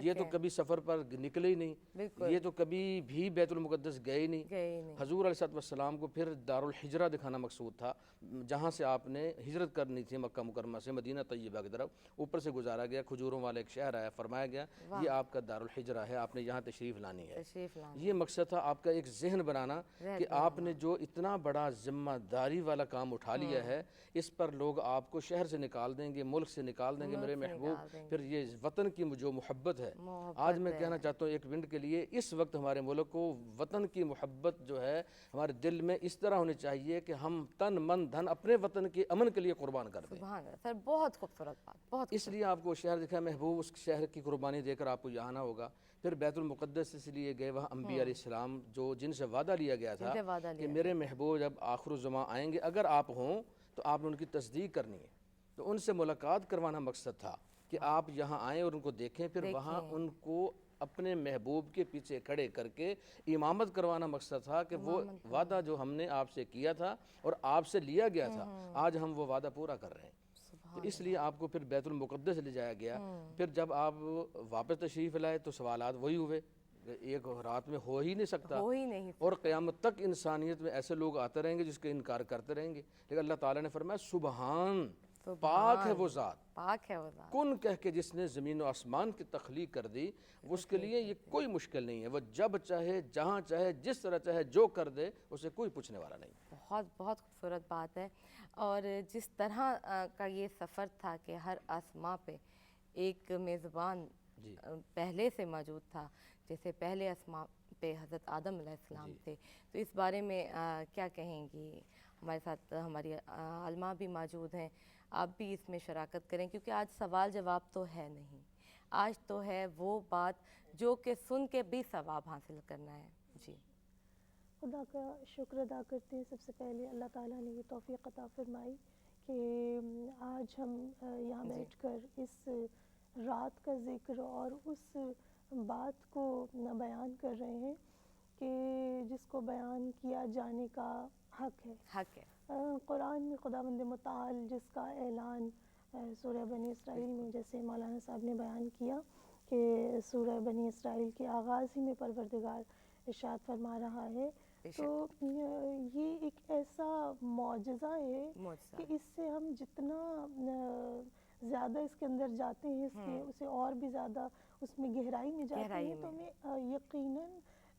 D: یہ تو کبھی سفر پر نکلے ہی نہیں، یہ تو کبھی بھی بیت المقدس گئے ہی نہیں۔ حضور علیہ السلام کو پھر دارالحجرہ دکھانا مقصود تھا، جہاں سے آپ نے ہجرت کرنی تھی مکہ مکرمہ سے مدینہ طیبہ کی طرف، اوپر سے گزارا گیا، کھجوروں والا ایک شہر آیا، فرمایا گیا یہ آپ کا دارالحجرہ ہے، آپ نے یہاں تشریف لانی ہے۔ یہ مقصد تھا آپ کا ایک ذہن بنانا کہ آپ نے جو اتنا بڑا ذمہ داری والا کام اٹھا لیا ہے، اس پر لوگ آپ کو شہر سے نکال دیں گے، ملک سے نکال دیں گے میرے محبوب۔ پھر یہ وطن کی جو محبت ہے، آج میں کہنا چاہتا ہوں ایک منٹ کے لیے، اس وقت ہمارے ملک کو وطن کی محبت جو ہے ہمارے دل میں اس طرح ہونی چاہیے کہ ہم تن من دھن اپنے وطن کے امن کے لیے قربان کر دیں۔
B: سبحان اللہ سر، بہت خوبصورت بات، بہت
D: اس لیے آپ کو شہر دکھا محبوب، اس شہر کی قربانی دے کر آپ کو یہاں آنا ہوگا۔ پھر بیت المقدس اس لیے گئے، وہاں انبیاء علیہ السلام جو جن سے وعدہ لیا گیا تھا کہ میرے محبوب جب آخر الزمان آئیں گے، اگر آپ ہوں تو آپ نے ان کی تصدیق کرنی ہے، تو ان سے ملاقات کروانا مقصد تھا کہ آپ یہاں آئیں اور ان کو دیکھیں، پھر وہاں ان کو اپنے محبوب کے پیچھے کھڑے کر کے امامت کروانا مقصد تھا کہ وہ وعدہ جو ہم نے آپ سے کیا تھا اور آپ سے لیا گیا تھا، آج ہم وہ وعدہ پورا کر رہے ہیں۔ تو اس لیے آپ کو پھر بیت المقدس لے جایا گیا۔ پھر جب آپ واپس تشریف لائے تو سوالات وہی ہوئے، ایک رات میں ہو ہی نہیں سکتا، اور قیامت تک انسانیت میں ایسے لوگ آتے رہیں گے جس کے انکار کرتے رہیں گے، لیکن اللہ تعالیٰ نے فرمایا سبحان، پاک ہے وہ ذات،
B: پاک ہے وہ ذات،
D: کن کہہ کے جس نے زمین و آسمان کی تخلیق کر دی، اس کے لیے یہ کوئی مشکل نہیں ہے، وہ جب چاہے جہاں چاہے جس طرح چاہے جو کر دے، اسے کوئی پوچھنے والا نہیں۔
B: بہت بہت خوبصورت بات ہے، اور جس طرح کا یہ سفر تھا کہ ہر آسماں پہ ایک میزبان پہلے سے موجود تھا، جیسے پہلے آسماں پہ حضرت آدم علیہ السلام تھے، تو اس بارے میں کیا کہیں گی؟ ہمارے ساتھ ہماری علماء بھی موجود ہیں، آپ بھی اس میں شراکت کریں، کیونکہ آج سوال جواب تو ہے نہیں، آج تو ہے وہ بات جو کہ سن کے بھی ثواب حاصل کرنا ہے۔ جی،
E: خدا کا شکر ادا کرتے ہیں، سب سے پہلے اللہ تعالیٰ نے یہ توفیق عطا فرمائی کہ آج ہم یہاں بیٹھ کر اس رات کا ذکر اور اس بات کو بیان کر رہے ہیں کہ جس کو بیان کیا جانے کا حق ہے۔ قرآن میں خداوند متعال جس کا اعلان سورہ بنی اسرائیل میں جیسے مولانا صاحب نے بیان کیا کہ سورہ بنی اسرائیل کے آغاز ہی میں پروردگار ارشاد فرما رہا ہے، تو یہ ایک ایسا معجزہ ہے کہ اس سے ہم جتنا زیادہ اس کے اندر جاتے ہیں، اس کے اسے اور بھی زیادہ اس میں گہرائی میں جاتے ہیں، تو ہمیں یقیناً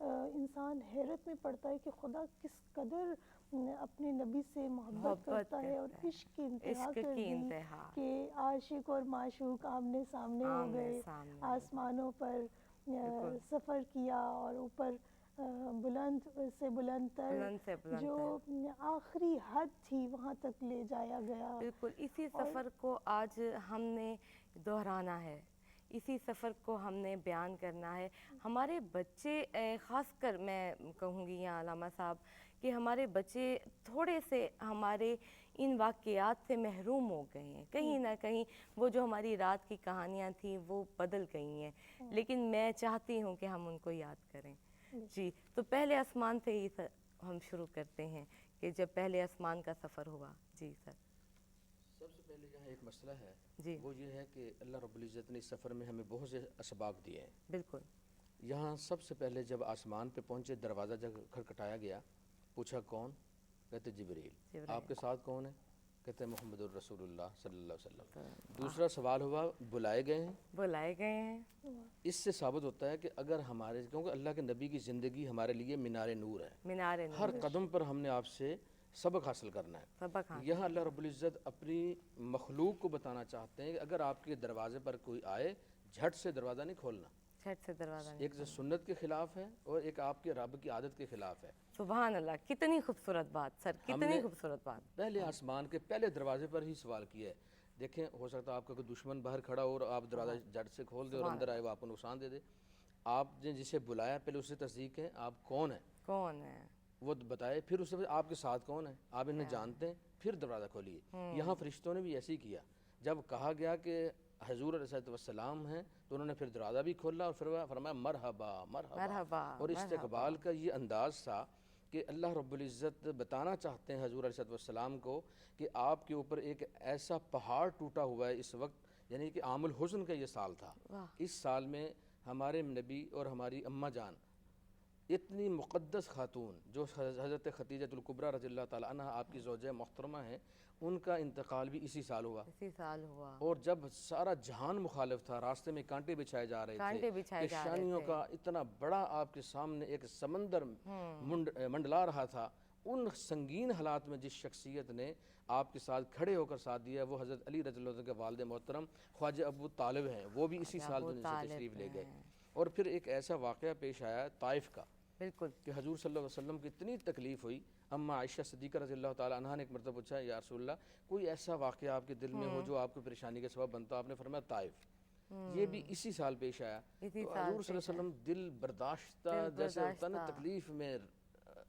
E: انسان حیرت میں پڑتا ہے کہ خدا کس قدر اپنے نبی سے محبت کرتا ہے، اور عشق کی انتہا کر دی کہ عاشق اور معشوق آمنے سامنے ہو گئے، آسمانوں پر سفر کیا، اور اوپر بلند سے بلند تر جو آخری حد تھی وہاں تک لے جایا گیا۔
B: بالکل اسی سفر کو آج ہم نے دہرانا ہے، اسی سفر کو ہم نے بیان کرنا ہے۔ ہمارے بچے، خاص کر میں کہوں گی یہاں علامہ صاحب کہ ہمارے بچے تھوڑے سے ہمارے ان واقعات سے محروم ہو گئے ہیں، کہیں نہ کہیں وہ جو ہماری رات کی کہانیاں تھیں وہ بدل گئی ہیں، لیکن میں چاہتی ہوں کہ ہم ان کو یاد کریں۔ جی، تو پہلے آسمان سے ہی ہم شروع کرتے ہیں کہ جب پہلے آسمان کا سفر ہوا۔ جی سر،
D: سب سے پہلے یہاں ایک مسئلہ ہے، وہ یہ ہے کہ اللہ رب العزت نے اس سفر میں ہمیں بہت سے اسباق دیے ہیں۔
B: بالکل،
D: یہاں سب سے پہلے جب آسمان پہ پہنچے، دروازہ جب کھٹکھٹایا گیا، پوچھا کون؟ کہتے جبریل۔ آپ کے ساتھ کون ہے؟ کہتے ہیں محمد الرسول اللہ صلی اللہ علیہ وسلم۔ دوسرا سوال ہوا بلائے گئے ہیں؟ اس سے ثابت ہوتا ہے کہ اگر ہمارے، کیونکہ اللہ کے نبی کی زندگی ہمارے لیے مینار نور ہے، ہر قدم پر ہم نے آپ سے سبق حاصل کرنا ہے۔ یہاں اللہ رب العزت اپنی مخلوق کو بتانا چاہتے ہیں کہ اگر آپ کے دروازے پر کوئی آئے، جھٹ سے دروازہ نہیں کھولنا، ایک سنت کے خلاف ہے اور ایک آپ کے رب کی عادت کے خلاف ہے۔
B: سبحان اللہ، کتنی خوبصورت بات سر، کتنی خوبصورت بات۔
D: پہلے آسمان کے پہلے دروازے پر ہی سوال کیا ہے۔ دیکھیں، ہو سکتا ہے آپ کا کوئی دشمن باہر کھڑا ہو اور آپ دروازہ جھٹ سے کھول دے اور اندر آئے، وہ آپ کو نقصان دے دے۔ آپ نے جسے بلایا پہلے اس سے تصدیق ہے، آپ کون ہیں وہ بتائے، پھر اس سے آپ کے ساتھ کون ہے، آپ انہیں جانتے ہیں، پھر دروازہ کھولیے۔ یہاں فرشتوں نے بھی ایسے ہی کیا، جب کہا گیا کہ حضور علیہ السلام ہیں تو انہوں نے پھر دروازہ بھی کھولا اور پھر فرمایا مرحبا مرحبا، اور استقبال کا یہ انداز تھا کہ اللہ رب العزت بتانا چاہتے ہیں حضور علیہ السلام کو کہ آپ کے اوپر ایک ایسا پہاڑ ٹوٹا ہوا ہے اس وقت، یعنی کہ عام الحزن کا یہ سال تھا. اس سال میں ہمارے نبی اور ہماری اماں جان اتنی مقدس خاتون جو حضرت خدیجہ الکبریٰ رضی اللہ تعالیٰ عنہ آپ کی زوجہ محترمہ ہیں، ان کا انتقال بھی اسی سال ہوا.
B: اسی سال ہوا.
D: اور جب سارا جہان مخالف تھا، راستے میں کانٹے بچھائے جا رہے تھے، پیشانیوں کا اتنا بڑا آپ کے سامنے ایک سمندر منڈلا رہا تھا، ان سنگین حالات میں جس شخصیت نے آپ کے ساتھ کھڑے ہو کر ساتھ دیا وہ حضرت علی رضی اللہ عنہ کے والد محترم خواجہ ابو طالب ہیں. وہ بھی اسی سال دنیا سے تشریف لے گئے. اور پھر ایک ایسا واقعہ پیش آیا طائف کا،
B: بالکل،
D: کہ حضور صلی اللہ علیہ وسلم کی اتنی تکلیف ہوئی. اماں عائشہ صدیقہ رضی اللہ تعالیٰ عنہا نے ایک مرتبہ پوچھا، یا رسول اللہ کوئی ایسا واقعہ آپ کے دل میں ہو جو آپ کو پریشانی کا سبب بنتا؟ آپ نے فرمایا طائف. یہ بھی اسی سال پیش آیا. تو حضور صلی اللہ علیہ وسلم دل برداشتہ جیسے ہوتا نا، تکلیف میں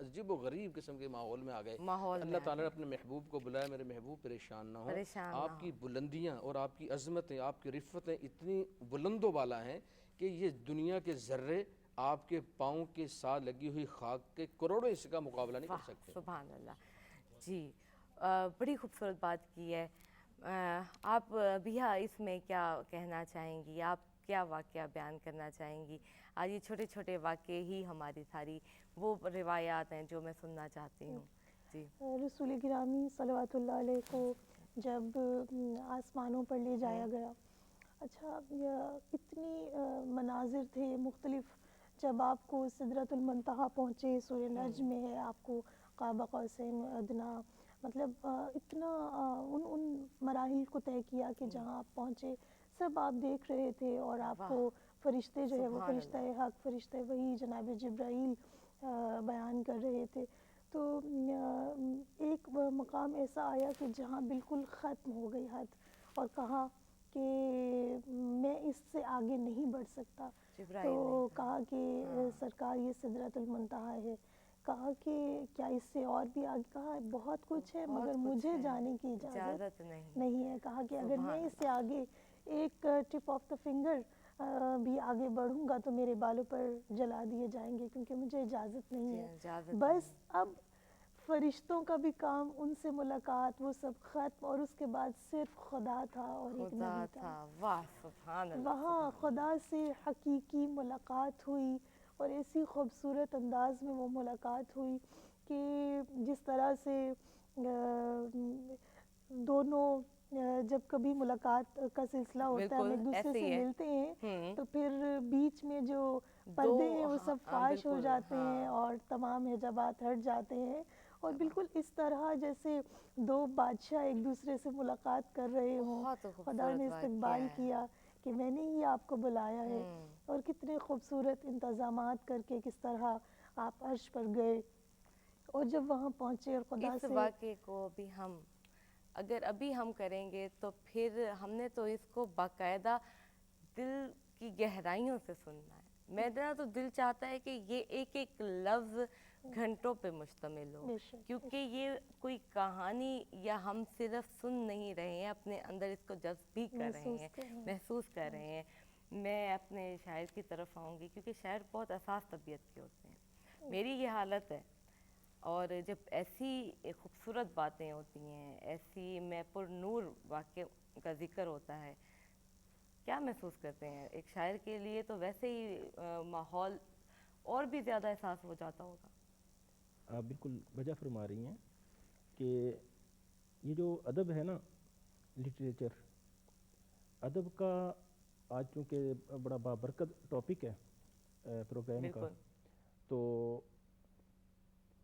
D: عجیب و غریب قسم کے ماحول میں آ گئے. اللہ تعالیٰ نے اپنے محبوب کو بلایا، میرے محبوب پریشان نہ ہو. آپ کی بلندیاں اور آپ کی عظمتیں، آپ کی رفتیں اتنی بلند و بالا ہیں کہ یہ دنیا کے ذرے آپ کے پاؤں کے ساتھ لگی ہوئی خاک کے کروڑوں حصے کا مقابلہ نہیں کر سکتے.
B: سبحان اللہ. جی بڑی خوبصورت بات کی ہے. آپ بھیا اس میں کیا کہنا چاہیں گی؟ آپ کیا واقعہ بیان کرنا چاہیں گی؟ آج یہ چھوٹے چھوٹے واقعے ہی ہماری ساری وہ روایات ہیں جو میں سننا چاہتی ہوں. جی
E: رسول گرامی صلوات اللہ علیہ کو جب آسمانوں پر لے جایا گیا، اچھا اتنی مناظر تھے مختلف. جب آپ کو سدرۃ المنتہا پہنچے، سورہ نجم میں ہے، آپ کو قاب قوسین ادنا، مطلب اتنا ان مراحل کو طے کیا کہ جہاں آپ پہنچے سب آپ دیکھ رہے تھے. اور آپ کو فرشتے جو ہے وہ فرشتہ حق، فرشتہ وحی جناب جبرائیل بیان کر رہے تھے. تو ایک مقام ایسا آیا کہ جہاں بالکل ختم ہو گئی حد، اور کہا کہ میں اس سے آگے نہیں بڑھ سکتا. تو کہا کہ سرکار یہ سدرۃ المنتہا ہے. کہا کہ کیا اس سے اور بھی آگے؟ کہا بہت کچھ ہے مگر مجھے جانے کی اجازت نہیں ہے. کہا کہ اگر میں اس سے آگے ایک ٹپ آف دا فنگر بھی آگے بڑھوں گا تو میرے بالوں پر جلا دیے جائیں گے، کیونکہ مجھے اجازت نہیں ہے. بس اب فرشتوں کا بھی کام، ان سے ملاقات، وہ سب ختم، اور اس کے بعد صرف خدا تھا اور ایک نبی تھا. وہاں خدا سے حقیقی ملاقات ہوئی، اور ایسی خوبصورت انداز میں وہ ملاقات ہوئی کہ جس طرح سے دونوں جب کبھی ملاقات کا سلسلہ ہوتا ہے، ہم ایک دوسرے سے ملتے ہیں تو پھر بیچ میں جو پردے ہیں وہ سب فاش ہو جاتے ہیں اور تمام حجابات ہٹ جاتے ہیں. اور بالکل اس طرح جیسے دو بادشاہ ایک دوسرے سے ملاقات کر رہے ہوں. خدا نے استقبال کیا کہ میں نے ہی آپ کو بلایا ہے. اور کتنے خوبصورت انتظامات کر کے کس طرح آپ عرش پر گئے، اور جب وہاں پہنچے اور خدا سے
B: اس واقعے کو بھی ہم اگر ابھی ہم کریں گے تو پھر ہم نے تو اس کو باقاعدہ دل کی گہرائیوں سے سننا ہے. میرا تو دل چاہتا ہے کہ یہ ایک ایک لفظ گھنٹوں پہ مشتمل ہو، کیونکہ یہ کوئی کہانی یا ہم صرف سن نہیں رہے ہیں، اپنے اندر اس کو جذب بھی کر رہے ہیں، محسوس کر رہے ہیں. میں اپنے شاعر کی طرف آؤں گی کیونکہ شاعر بہت حساس طبیعت کے ہوتے ہیں. میری یہ حالت ہے، اور جب ایسی خوبصورت باتیں ہوتی ہیں، ایسی میں پر نور واقع کا ذکر ہوتا ہے، کیا محسوس کرتے ہیں؟ ایک شاعر کے لیے تو ویسے ہی ماحول اور بھی زیادہ احساس ہو جاتا ہوگا.
F: آپ بالکل وجہ فرما رہی ہیں کہ یہ جو ادب ہے نا، لٹریچر، ادب کا آج چونکہ بڑا بابرکت ٹاپک ہے پروگرام کا، تو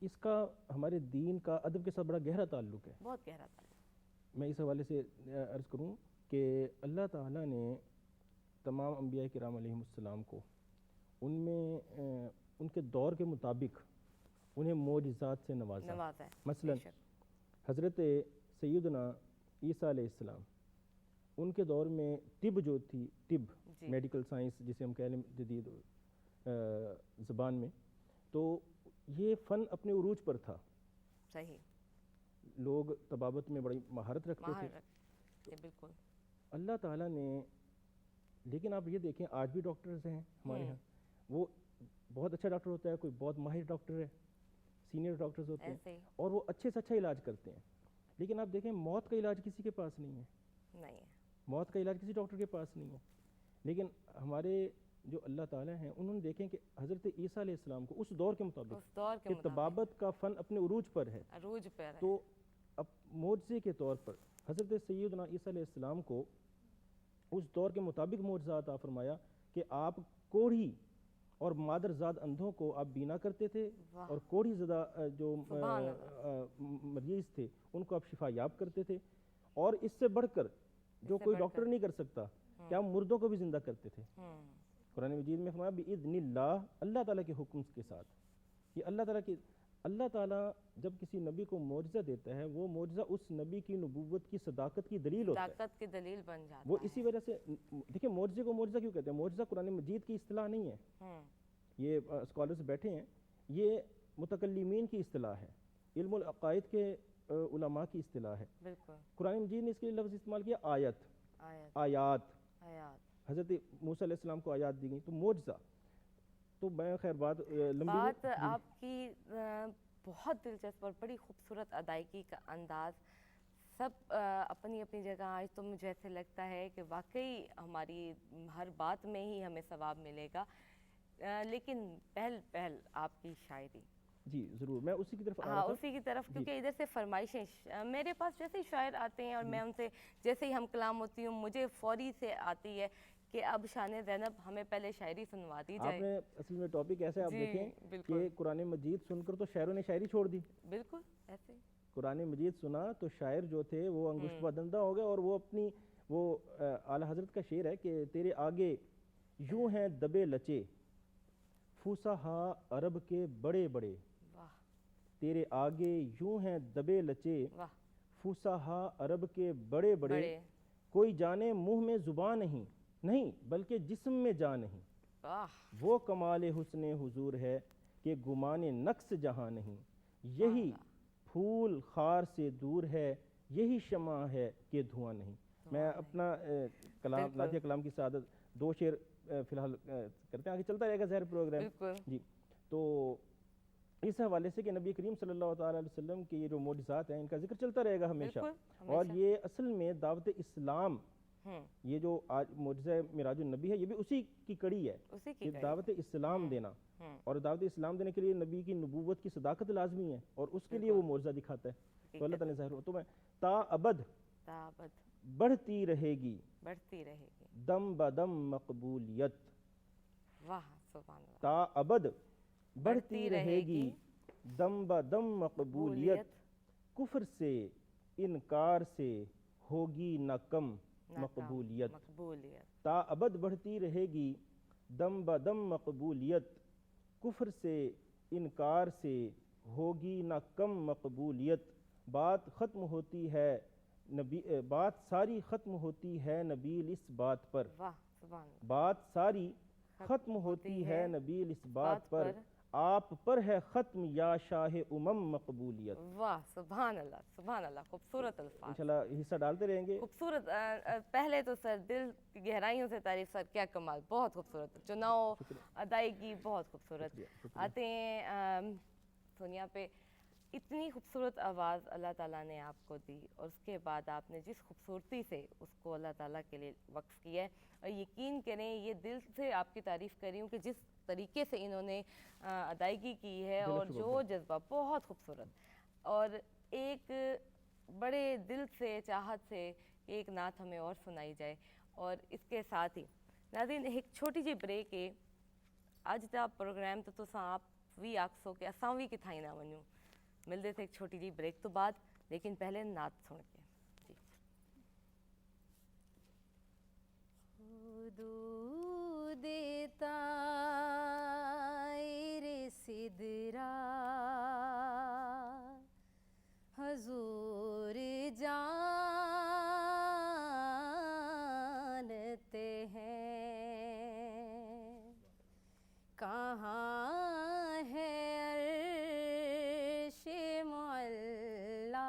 F: اس کا ہمارے دین کا ادب کے ساتھ بڑا گہرا تعلق ہے.
B: بہت گہرا تعلق.
F: میں اس حوالے سے عرض کروں کہ اللہ تعالیٰ نے تمام انبیاء کرام علیہم السلام کو ان میں ان کے دور کے مطابق انہیں معجزات سے نوازا. مثلا حضرت سیدنا عیسیٰ علیہ السلام، ان کے دور میں طب جو تھی، طب میڈیکل سائنس جسے ہم کہہ لیں جدید زبان میں، تو یہ فن اپنے عروج پر تھا.
B: صحیح.
F: لوگ طبابت میں بڑی مہارت رکھتے تھے.
B: بالکل.
F: اللہ تعالیٰ نے، لیکن آپ یہ دیکھیں آج بھی ڈاکٹرز ہیں ہمارے ہاں، وہ بہت اچھا ڈاکٹر ہوتا ہے، کوئی بہت ماہر ڈاکٹر ہے، سینئر ڈاکٹرز ہوتے ہیں اور وہ اچھے سے اچھا علاج کرتے ہیں. لیکن آپ دیکھیں موت کا علاج کسی کے پاس نہیں ہے. موت کا علاج کسی ڈاکٹر کے پاس نہیں ہے. لیکن ہمارے جو اللہ تعالیٰ ہیں انہوں نے دیکھیں کہ حضرت عیسیٰ علیہ السلام کو اس دور کے مطابق
B: اس دور کے
F: کہ
B: مطابق
F: طبابت کا فن اپنے عروج پر ہے،
B: عروج پہ ہے.
F: تو اب معجزے کے طور پر حضرت سیدنا عیسیٰ علیہ السلام کو اس دور کے مطابق معجزہ عطا فرمایا کہ آپ کوڑھی اور مادر زاد اندھوں کو آپ بینا کرتے تھے،
B: واہ.
F: اور کوڑھی زدہ جو
B: سبحان
F: مریض تھے ان کو آپ شفا یاب کرتے تھے، اور اس سے بڑھ کر جو
B: سے
F: کوئی
B: بڑھ
F: ڈاکٹر
B: کر.
F: نہیں کر سکتا کہ آپ مردوں کو بھی زندہ کرتے تھے.
B: ہوں.
F: قرآن مجید میں فرمایا بِإِذْنِ اللہ، اللہ تعالیٰ کے حکم کے ساتھ. یہ اللہ تعالیٰ جب کسی نبی کو معجزہ دیتا ہے وہ معجزہ اس نبی کی نبوت کی صداقت کی دلیل ہوتا ہے.
B: طاقت کی دلیل بن جاتا
F: وہ
B: ہے.
F: اسی وجہ سے دیکھیں معجزے کو معجزہ کیوں کہتے ہیں؟ معجزہ قرآن مجید کی اصطلاح نہیں ہے.
B: ہوں.
F: یہ اسکالرز بیٹھے ہیں، یہ متکلمین کی اصطلاح ہے، علم العقائد کے علماء کی اصطلاح ہے.
B: بالکل.
F: قرآن مجید نے اس کے لیے لفظ استعمال کیا آیت،
B: آیات.
F: آیات.
B: آیات.
F: حضرت موسیٰ علیہ السلام کو آیات دی گئیں تو معجزہ. تو میں خیر بات لمبی
B: بات آپ کی بہت دلچسپ اور بڑی خوبصورت ادائیگی کا انداز، سب اپنی اپنی جگہ. آج تو مجھے ایسے لگتا ہے کہ واقعی ہماری ہر بات میں ہی ہمیں ثواب ملے گا. لیکن پہل آپ کی شاعری.
F: جی ضرور، میں اسی کی طرف آ رہا
B: ہاں
F: تھا.
B: اسی کی طرف، کیونکہ ادھر سے فرمائشیں میرے پاس جیسے ہی شاعر آتے ہیں اور میں ان سے جیسے ہی ہم کلام ہوتی ہوں مجھے فوری سے آتی ہے کہ اب شان زینب ہمیں پہلے شاعری سنوا دی
F: آپ
B: جائے.
F: نے اصل میں ٹاپک ایسا ہے، آپ
B: جی،
F: دیکھیں
B: بالکل.
F: کہ قرآن مجید سن کر تو شاعروں نے شاعری چھوڑ دی.
B: بالکل ایسے.
F: قرآن مجید سنا تو شاعر جو تھے وہ انگشت بدندہ ہو گئے، اور وہ اپنی وہ اعلیٰ حضرت کا شعر ہے کہ تیرے آگے یوں ہیں دبے لچے فصحا عرب کے بڑے بڑے.
B: واہ
F: تیرے آگے یوں ہیں دبے لچے
B: واہ.
F: فصحا عرب کے بڑے بڑے، کوئی جانے منہ میں زبان نہیں بلکہ جسم میں جان نہیں.
B: واہ.
F: وہ کمال حسن حضور ہے کہ گمان نقص جہاں نہیں. یہی پھول خار سے دور ہے، یہی شمع ہے کہ دھواں نہیں. میں اپنا کلام لاتیہ کلام کی سعادت 2 شعر فی الحال کرتے ہیں، آگے چلتا رہے گا ظاہر پروگرام.
B: بالکل.
F: جی تو اس حوالے سے کہ نبی کریم صلی اللہ تعالیٰ علیہ وسلم کے یہ جو معجزات ہیں ان کا ذکر چلتا رہے گا ہمیشہ.
B: بالکل،
F: اور یہ اصل میں دعوت اسلام،
B: ہوں.
F: یہ جو آج معجزہ معراج النبی ہے یہ بھی اسی کی کڑی ہے
B: اسی کی
F: کہ
B: کڑی.
F: دعوت اسلام دینا.
B: ہوں.
F: اور دعوت اسلام دینے کے لیے نبی کی نبوت کی صداقت لازمی ہے، اور اس کے لیے وہ معجزہ دکھاتا ہے. تو اللہ تعالیٰ نے ظاہر ہو تو میں تا ابد
B: تابت
F: بڑھتی رہے گی
B: بڑھتی رہے گی.
F: دم بدم مقبولیت.
B: واہ سبحان اللہ.
F: تا ابد بڑھتی رہے گی دم بدم مقبولیت. کفر سے انکار سے ہوگی نہ کم مقبولیت.
B: مقبولیت.
F: تا ابد بڑھتی رہے گی دم بدم مقبولیت. کفر سے انکار سے ہوگی نہ کم مقبولیت. بات ختم ہوتی ہے بات ساری ختم ہوتی ہے نبیل اس بات پر.
B: واہ سبحان اللہ.
F: بات ساری ختم ہوتی ہے نبیل اس بات پر. آپ پر ہے ختم یا شاہ مقبولیت.
B: واہ سبحان اللہ سبحان اللہ. خوبصورت الفاظ.
F: انشاءاللہ حصہ ڈالتے رہیں گے.
B: خوبصورت. پہلے تو سر دل کی گہرائیوں سے تعریف سر، کیا کمال، بہت خوبصورت چناؤ، ادائیگی بہت خوبصورت. آتے ہیں سونیا پہ. اتنی خوبصورت آواز اللہ تعالیٰ نے آپ کو دی، اور اس کے بعد آپ نے جس خوبصورتی سے اس کو اللہ تعالیٰ کے لیے وقف کیا ہے، اور یقین کریں یہ دل سے آپ کی تعریف کر رہی ہوں کہ جس طریقے سے انہوں نے ادائیگی کی ہے اور جو جذبہ، بہت خوبصورت. اور ایک بڑے دل سے چاہت سے کہ ایک نعت ہمیں اور سنائی جائے. اور اس کے ساتھ ہی ناظرین ایک چھوٹی جی بریک ہے. اج دا پروگرام تو تساں آپ وی آکسو کہ اساں وی کتھائی نہ ونجوں. ملتے تھے ایک چھوٹی جی بریک تو بعد، لیکن پہلے نعت سن کے.
C: حدود طائر سدرا حضور جانتے ہیں کہاں ہے عرش معلا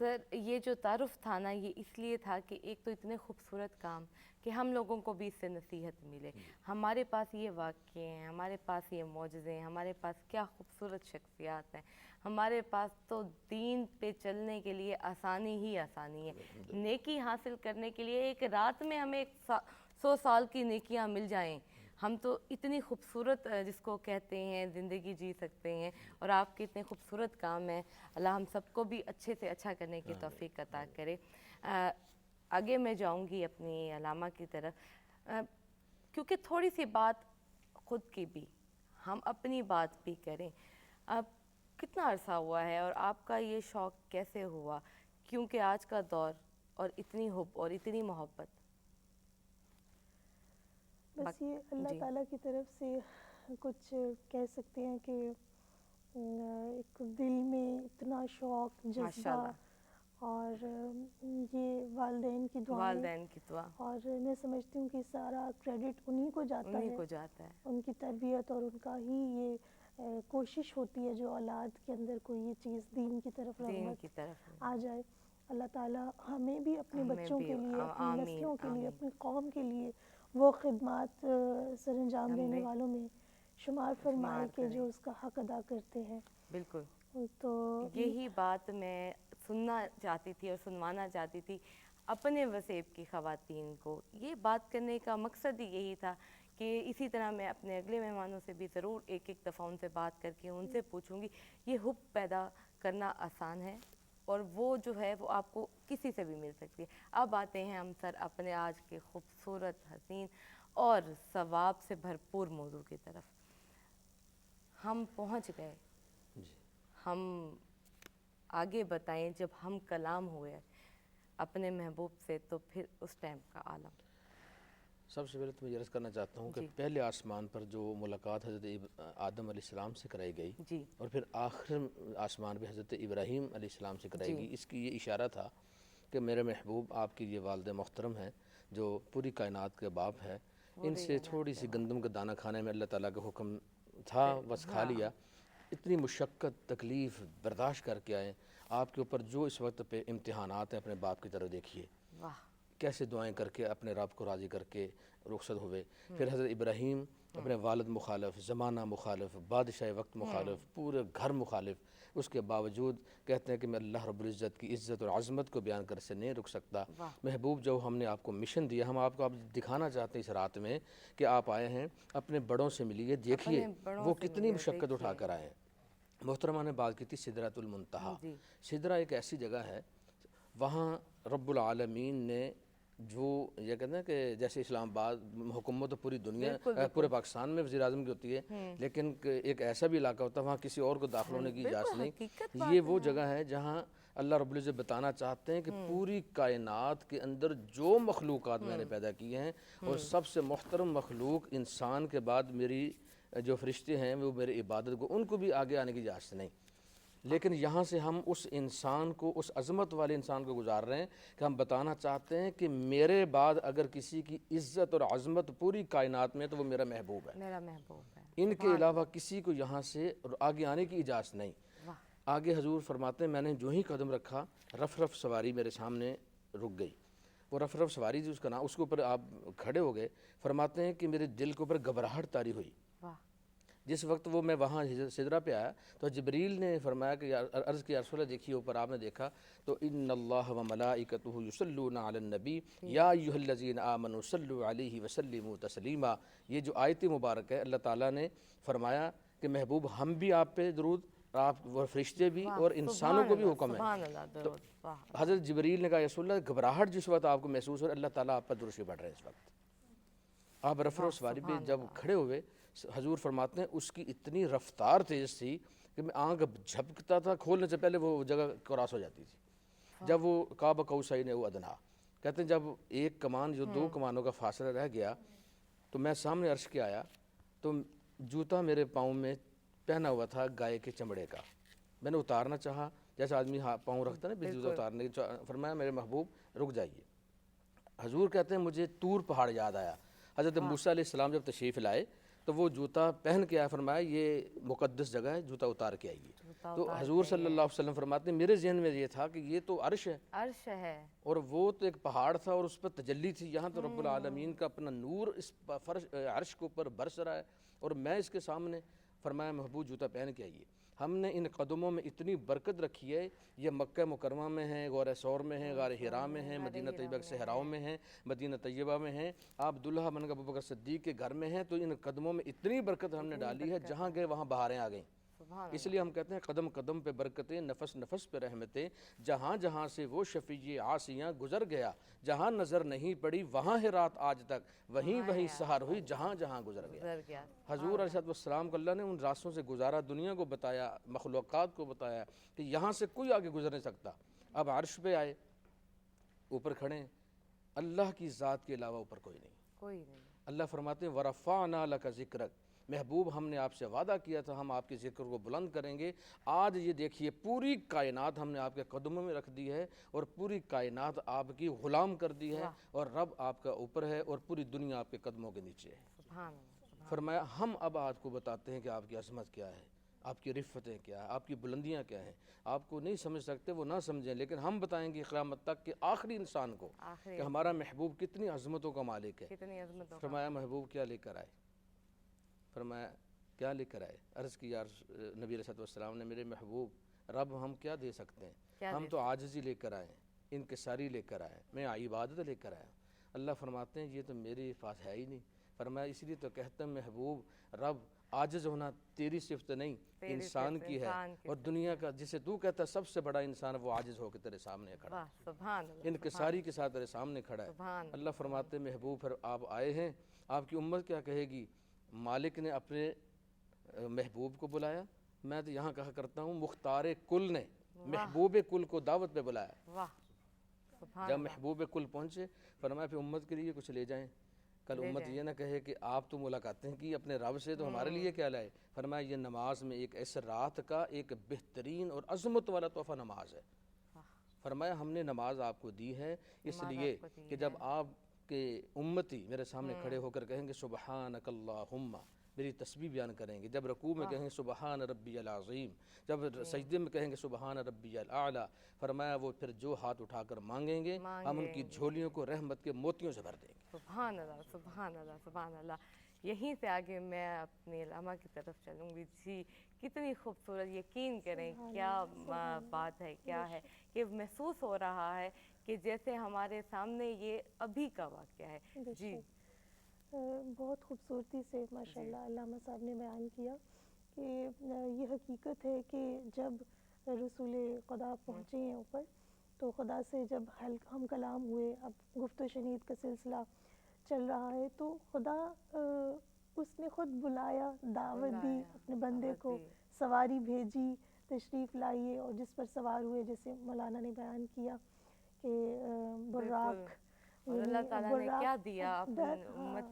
B: سر یہ جو تعارف تھا نا یہ اس لیے تھا کہ ایک تو اتنے خوبصورت کام کہ ہم لوگوں کو بھی اس سے نصیحت ملے. ہمارے پاس یہ واقعے ہیں, ہمارے پاس یہ معجزے ہیں, ہمارے پاس کیا خوبصورت شخصیات ہیں, ہمارے پاس تو دین پہ چلنے کے لیے آسانی ہی آسانی ہے. نیکی حاصل کرنے کے لیے ایک رات میں ہمیں 100 سال کی نیکیاں مل جائیں, ہم تو اتنی خوبصورت جس کو کہتے ہیں زندگی جی سکتے ہیں. اور آپ کے اتنے خوبصورت کام ہیں, اللہ ہم سب کو بھی اچھے سے اچھا کرنے کی توفیق عطا کرے. آگے میں جاؤں گی اپنی علامہ کی طرف, کیونکہ تھوڑی سی بات خود کی بھی, ہم اپنی بات بھی کریں. اب کتنا عرصہ ہوا ہے اور آپ کا یہ شوق کیسے ہوا, کیونکہ آج کا دور اور اتنی حب اور اتنی محبت؟
E: بس یہ اللہ تعالیٰ کی طرف سے کچھ کہہ سکتے ہیں کہ ایک دل میں اتنا شوق, جذبہ, اور یہ والدین کی دعا, اور میں سمجھتی ہوں کہ سارا کریڈٹ انہی کو جاتا ہے, ان کی تربیت اور ان کا ہی یہ کوشش ہوتی ہے جو اولاد کے اندر کوئی یہ چیز دین کی طرف رغبت آ جائے. اللہ تعالیٰ ہمیں بھی اپنے بچوں کے لیے, اپنی نسلوں کے لیے, اپنی قوم کے لیے وہ خدمات سر انجام دینے والوں میں شمار فرمائے کہ جو اس کا حق ادا کرتے ہیں.
B: بالکل,
E: تو
B: یہی بات میں سننا چاہتی تھی اور سنوانا چاہتی تھی اپنے وسیب کی خواتین کو. یہ بات کرنے کا مقصد ہی یہی تھا کہ اسی طرح میں اپنے اگلے مہمانوں سے بھی ضرور ایک دفعہ ان سے بات کر کے ان سے پوچھوں گی یہ حب پیدا کرنا آسان ہے, اور وہ جو ہے وہ آپ کو کسی سے بھی مل سکتی ہے. اب آتے ہیں ہم سر اپنے آج کے خوبصورت, حسین اور ثواب سے بھرپور موضوع کی طرف. ہم پہنچ گئے, ہم آگے بتائیں جب ہم کلام ہوئے اپنے محبوب سے, تو پھر اس ٹائم کا عالم.
D: سب سے پہلے تو میں یہ عرض کرنا چاہتا ہوں کہ پہلے آسمان پر جو ملاقات حضرت آدم علیہ السلام سے کرائی گئی اور پھر آخر آسمان پہ حضرت ابراہیم علیہ السلام سے کرائی گئی, اس کی یہ اشارہ تھا کہ میرے محبوب آپ کی یہ والد محترم ہیں جو پوری کائنات کے باپ ہے, ان سے تھوڑی سی گندم کا دانہ کھانے میں اللہ تعالیٰ کا حکم تھا, بس کھا لیا. اتنی مشقت تکلیف برداشت کر کے آئے, آپ کے اوپر جو اس وقت پہ امتحانات ہیں اپنے باپ کی طرف دیکھیے, کیسے دعائیں کر کے اپنے رب کو راضی کر کے رخصت ہوئے. پھر حضرت ابراہیم اپنے والد مخالف, زمانہ مخالف, بادشاہ وقت مخالف, پورے گھر مخالف, اس کے باوجود کہتے ہیں کہ میں اللہ رب العزت کی عزت اور عظمت کو بیان کر سے نہیں رک سکتا. محبوب جو ہم نے آپ کو مشن دیا, ہم آپ کو دکھانا چاہتے ہیں اس رات میں کہ آپ آئے ہیں, اپنے بڑوں سے ملیے, دیکھیے وہ کتنی مشقت اٹھا کر آئے ہیں. محترمہ نے بات کی تھی سدرۃ المنتہا. سدرہ ایک ایسی جگہ ہے, وہاں رب العالمین نے جو یہ کہتے ہیں کہ جیسے اسلام آباد حکومت پوری دنیا پورے پاکستان میں وزیر اعظم کی ہوتی ہے, لیکن ایک ایسا بھی علاقہ ہوتا ہے وہاں کسی اور کو داخل ہونے کی اجازت نہیں. یہ وہ جگہ ہے جہاں اللہ رب العزت بتانا چاہتے ہیں کہ پوری کائنات کے اندر جو مخلوقات میں نے پیدا کی ہیں, اور سب سے محترم مخلوق انسان کے بعد میری جو فرشتے ہیں وہ میری عبادت کو, ان کو بھی آگے آنے کی اجازت نہیں. لیکن یہاں سے ہم اس انسان کو, اس عظمت والے انسان کو گزار رہے ہیں کہ ہم بتانا چاہتے ہیں کہ میرے بعد اگر کسی کی عزت اور عظمت پوری کائنات میں تو وہ میرا محبوب ہے,
B: میرا محبوب ہے.
D: ان کے علاوہ کسی کو یہاں سے آگے آنے کی اجازت نہیں. آگے حضور فرماتے ہیں میں نے جو ہی قدم رکھا رف سواری میرے سامنے رک گئی. وہ رف سواری جی اس کا نام, اس کے اوپر آپ کھڑے ہو گئے. فرماتے ہیں کہ میرے دل کے اوپر گھبراہٹ طاری ہوئی. جس وقت وہ میں وہاں سدرہ پہ آیا تو جبریل نے فرمایا کہ عرض کی رسول اللہ دیکھیے اوپر آپ نے دیکھا تو ان اللہ و ملائکتہ یصلون علی النبی یا ایھا الذین آمنوا صلوا علیہ وسلموا تسلیما. یہ جو آیت مبارک ہے, اللہ تعالیٰ نے فرمایا کہ محبوب ہم بھی آپ پہ درود, آپ وہ فرشتے بھی اور انسانوں کو بھی حکم ہے. تو حضرت جبریل نے کہا رسول اللہ گھبراہٹ جس وقت آپ کو محسوس ہو, اللہ تعالیٰ آپ پر درود شریف پڑھ رہے ہیں اس وقت. آپ رف سواری پہ جب کھڑے ہوئے حضور فرماتے ہیں اس کی اتنی رفتار تیز تھی کہ میں آنکھ جھپکتا تھا, کھولنے سے پہلے وہ جگہ کراس ہو جاتی تھی. جب وہ قاب قوسین او ادنیٰ, کہتے ہیں جب ایک کمان جو 2 کمانوں کا فاصلہ رہ گیا تو میں سامنے عرش کے آیا تو جوتا میرے پاؤں میں پہنا ہوا تھا گائے کے چمڑے کا. میں نے اتارنا چاہا, جیسے آدمی پاؤں رکھتا ہے نا جوتا اتارنے کی, فرمایا میرے محبوب رک جائیے. حضور کہتے ہیں مجھے طور پہاڑ یاد آیا. حضرت موسیٰ علیہ السلام جب تشریف لائے تو وہ جوتا پہن کے آیا، فرمایا یہ مقدس جگہ ہے، جوتا اتار کے آئیے۔ تو حضور صلی اللہ علیہ وسلم فرماتے ہیں میرے ذہن میں یہ تھا کہ یہ تو عرش ہے،
B: عرش ہے،
D: اور وہ تو ایک پہاڑ تھا اور اس پر تجلی تھی، یہاں تو رب العالمین کا اپنا نور اس عرش کے اوپر برس رہا ہے اور میں اس کے سامنے۔ فرمایا محبوب جوتا پہن کے آئیے۔ ہم نے ان قدموں میں اتنی برکت رکھی ہے، یہ مکہ مکرمہ میں ہیں، غار ثور میں ہیں، غار حرا میں ہیں، مدینہ طیبہ کے صحراؤں میں ہیں، مدینہ طیبہ میں ہیں، آپ دلہا بن کے ابوبکر صدیق کے گھر میں ہیں، تو ان قدموں میں اتنی برکت ہم نے ڈالی ہے، جہاں گئے وہاں بہاریں آ گئیں۔ اس لیے ہم کہتے ہیں قدم قدم پہ برکتیں، نفس نفس پہ رحمتیں، جہاں جہاں سے وہ شفیع عاصیاں گزر گیا، جہاں نظر نہیں پڑی وہاں ہے رات آج تک، وہیں وہیں سحر ہوئی جہاں جہاں گزر گیا۔
B: گزر گیا۔
D: حضور علیہ السلام کو اللہ نے ان راستوں سے گزارا، دنیا کو بتایا، مخلوقات کو بتایا کہ یہاں سے کوئی آگے گزر نہیں سکتا۔ اب عرش پہ آئے، اوپر کھڑے ہیں، اللہ کی ذات کے علاوہ اوپر کوئی نہیں۔
B: کوئی نہیں۔
D: اللہ فرماتے ہیں وَرَفَعْنَا لَكَ ذِكْرَكَ، محبوب ہم نے آپ سے وعدہ کیا تھا ہم آپ کے ذکر کو بلند کریں گے۔ آج یہ دیکھیے پوری کائنات ہم نے آپ کے قدموں میں رکھ دی ہے، اور پوری کائنات آپ کی غلام کر دی ہے، اور رب آپ کا اوپر ہے اور پوری دنیا آپ کے قدموں کے نیچے ہے۔
B: سبحان اللہ۔
D: فرمایا ہم اب آپ کو بتاتے ہیں کہ آپ کی عظمت کیا ہے، آپ کی رفتیں کیا ہے، آپ کی بلندیاں کیا ہیں۔ آپ کو نہیں سمجھ سکتے وہ نہ سمجھیں، لیکن ہم بتائیں گے قیامت تک کہ آخری انسان کو کہ ہمارا محبوب کتنی عظمتوں کا مالک ہے۔
B: کتنی عظمتوں کا۔
D: فرمایا محبوب کیا لے کر آئے؟ فرمایا کیا لے کر آئے؟ عرض کی یا نبی علیہ السلام نے میرے محبوب رب ہم کیا دے سکتے ہیں، ہم تو عاجزی لے کر آئے ہیں، انکساری لے کر آئے، میں عبادت لے کر آیا۔ اللہ فرماتے ہیں یہ تو میرے پاس ہے ہی نہیں۔ فرمایا اس لیے تو کہتے ہیں محبوب رب عاجز ہونا تیری صفت نہیں، انسان کی ہے، اور دنیا کا جسے تو کہتا ہے سب سے بڑا انسان وہ عاجز ہو کے تیرے سامنے کھڑا ہے،
B: سبحان اللہ۔
D: انکساری کے ساتھ تیرے سامنے کھڑا ہے۔ اللہ فرماتے ہیں محبوب پھر آپ آئے ہیں، آپ کی امت کیا کہے گی؟ مالک نے اپنے محبوب کو بلایا، میں تو یہاں کہا کرتا ہوں مختار کل نے محبوب کل کو دعوت پہ بلایا۔
B: واہ سبحان
D: جب محبوب کل پہنچے فرمایا پھر امت کے لیے کچھ لے جائیں، کل امت یہ نہ کہے کہ آپ تو ملاقاتیں کی اپنے رب سے، تو ہمارے لیے کیا لائے؟ فرمایا یہ نماز میں ایک ایسے رات کا ایک بہترین اور عظمت والا تحفہ نماز ہے۔ فرمایا ہم نے نماز آپ کو دی ہے اس لیے کہ جب آپ کے امتی میرے سامنے کھڑے ہو کر کہیں گے سبحانک اللہم، میری تسبیح بیان کریں گے، جب رکوع میں کہیں گے سبحان ربی العظیم، جب سجدے میں کہیں گے سبحان ربی الاعلی، فرمایا وہ پھر جو ہاتھ اٹھا کر مانگیں گے ہم ان کی جھولیوں کو رحمت کے موتیوں سے بھر دیں گے۔
B: سبحان اللہ، سبحان اللہ، سبحان اللہ۔ یہیں سے آگے میں اپنے علامہ کی طرف چلوں گی۔ جی کتنی خوبصورت، یقین کریں کیا بات ہے، کیا ہے کہ محسوس ہو رہا ہے کہ جیسے ہمارے سامنے یہ ابھی کا واقعہ ہے۔ جی
E: بہت خوبصورتی سے ماشاءاللہ علامہ صاحب نے بیان کیا کہ یہ حقیقت ہے کہ جب رسول خدا پہنچے ہیں اوپر تو خدا سے جب ہم کلام ہوئے، اب گفت و شنید کا سلسلہ چل رہا ہے، تو خدا اس نے خود بلایا، دعوت دی اپنے بندے کو، سواری بھیجی، تشریف لائیے، اور جس پر سوار ہوئے جیسے مولانا نے بیان کیا کہ براق،
B: اللہ تعالیٰ نے کیا دیا اپنی امت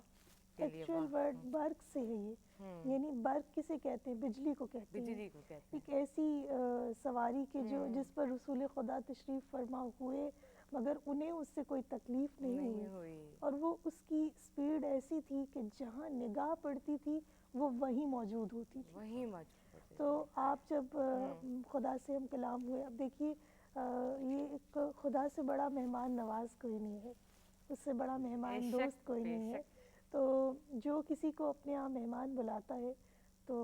B: کے لیے۔
E: ایکچوئل ورڈ برق سے ہے یہ، یعنی برق کسے کہتے ہیں؟ بجلی کو کہتے ہیں۔
B: بجلی کو کہتے ہیں۔
E: ایک ایسی سواری کے جس پر رسول خدا تشریف فرما ہوئے مگر انہیں اس سے کوئی تکلیف نہیں ہوئی، اور وہ اس کی سپیڈ ایسی تھی کہ جہاں نگاہ پڑتی تھی وہ وہیں موجود ہوتی تھی،
B: وہیں موجود ہوتی۔
E: تو آپ جب خدا سے ہم کلام ہوئے، اب دیکھیے یہ ایک خدا سے بڑا مہمان نواز کوئی نہیں ہے، اس سے بڑا مہمان دوست کوئی نہیں ہے۔ تو جو کسی کو اپنے یہاں مہمان بلاتا ہے تو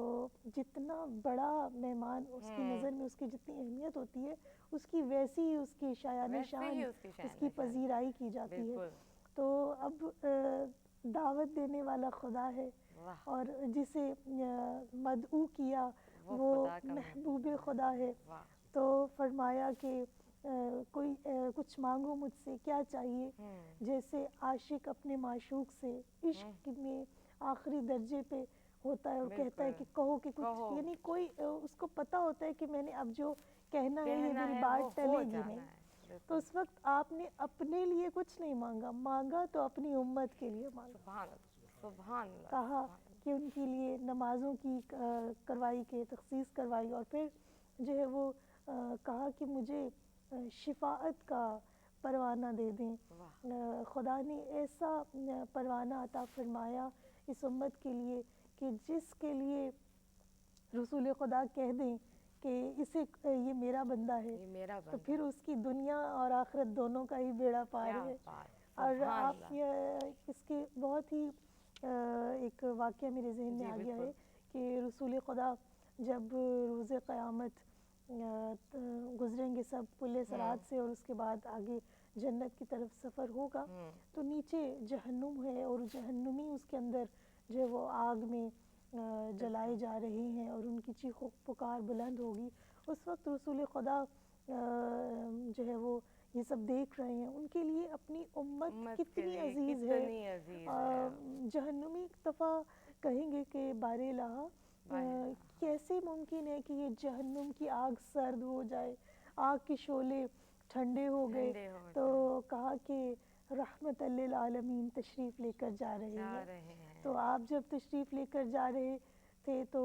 E: جتنا بڑا مہمان اس کی نظر میں اس کی جتنی اہمیت ہوتی ہے اس کی ویسی ہی اس کی شایان شان، اس کی پذیرائی کی جاتی ہے۔ تو اب دعوت دینے والا خدا ہے، اور جسے مدعو کیا وہ محبوب خدا ہے۔ تو فرمایا کہ کوئی کچھ مانگو مجھ سے، کیا چاہیے؟ جیسے عاشق اپنے معشوق سے عشق میں آخری درجے پہ ہوتا ہے اور کہتا ہے کہ کہو کہ کچھ، یعنی کوئی اس کو پتہ ہوتا ہے کہ میں نے اب جو کہنا ہے یہ میری بات ٹلے گی نہیں۔ تو اس وقت آپ نے اپنے لیے کچھ نہیں مانگا، مانگا تو اپنی امت کے لیے مانگا،
B: سبحان اللہ،
E: کہا کہ ان کے لیے نمازوں کی کروائی کے تخصیص کروائی، اور پھر جو ہے وہ کہا کہ مجھے شفاعت کا پروانہ دے دیں۔ خدا نے ایسا پروانہ عطا فرمایا اس امت کے لیے کہ جس کے لیے رسول خدا کہہ دیں کہ اسے یہ میرا بندہ ہے
B: یہ میرا
E: تو
B: بندہ
E: پھر اس کی دنیا اور آخرت دونوں کا ہی بیڑا پار
B: کیا
E: ہے.
B: بات.
E: اور
B: سبحان
E: آپ
B: اللہ.
E: یہ اس کے بہت ہی ایک واقعہ میرے ذہن میں
B: جی
E: آ گیا
B: بالکل.
E: ہے کہ رسول خدا جب روز قیامت گزریں گے سب پل صراط سے اور اس کے بعد آگے جنت کی طرف سفر ہوگا تو نیچے جہنم ہے اور جہنمی اس کے اندر جو ہے وہ آگ میں جلائے جا رہے ہیں اور ان کی چیخ و پکار بلند ہوگی. اس وقت رسول خدا جو ہے وہ یہ سب دیکھ رہے ہیں. ان کے لیے اپنی امت
B: کے
E: کتنی
B: لیے
E: عزیز
B: کتنی
E: ہے.
B: عزیز ہے.
E: جہنمی ایک دفعہ کہیں گے کہ بار الہ کیسے ممکن ہے کہ یہ جہنم کی آگ سرد ہو جائے, آگ کے شعلے ٹھنڈے ہو گئے.
B: ٹھنڈے ہو
E: تو کہا کہ رحمت للعالمین تشریف لے کر جا رہے
B: جا
E: ہیں.
B: رہے ہیں.
E: تو آپ جب تشریف لے کر جا رہے تھے تو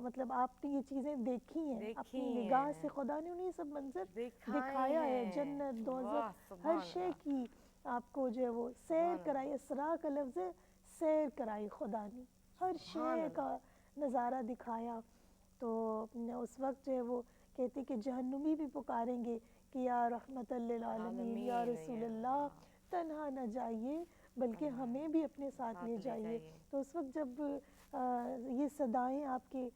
E: مطلب آپ نے یہ چیزیں دیکھی ہیں اپنی نگاہ سے. خدا نے انہیں سب منظر دکھایا ہے, جنت دوزخ ہر شے کی آپ کو جو ہے وہ سیر کرائی. اسراء کا لفظ ہے سیر کرائی خدا نے, ہر شے کا نظارہ دکھایا. تو اس وقت جو ہے وہ کہتے کہ جہنمی بھی پکاریں گے کہ یا رحمت للعالمین, یا رسول اللہ تنہا نہ جائیے بلکہ ہمیں بھی اپنے ساتھ لے جائیے. تو اس وقت جب یہ صدائیں آپ کے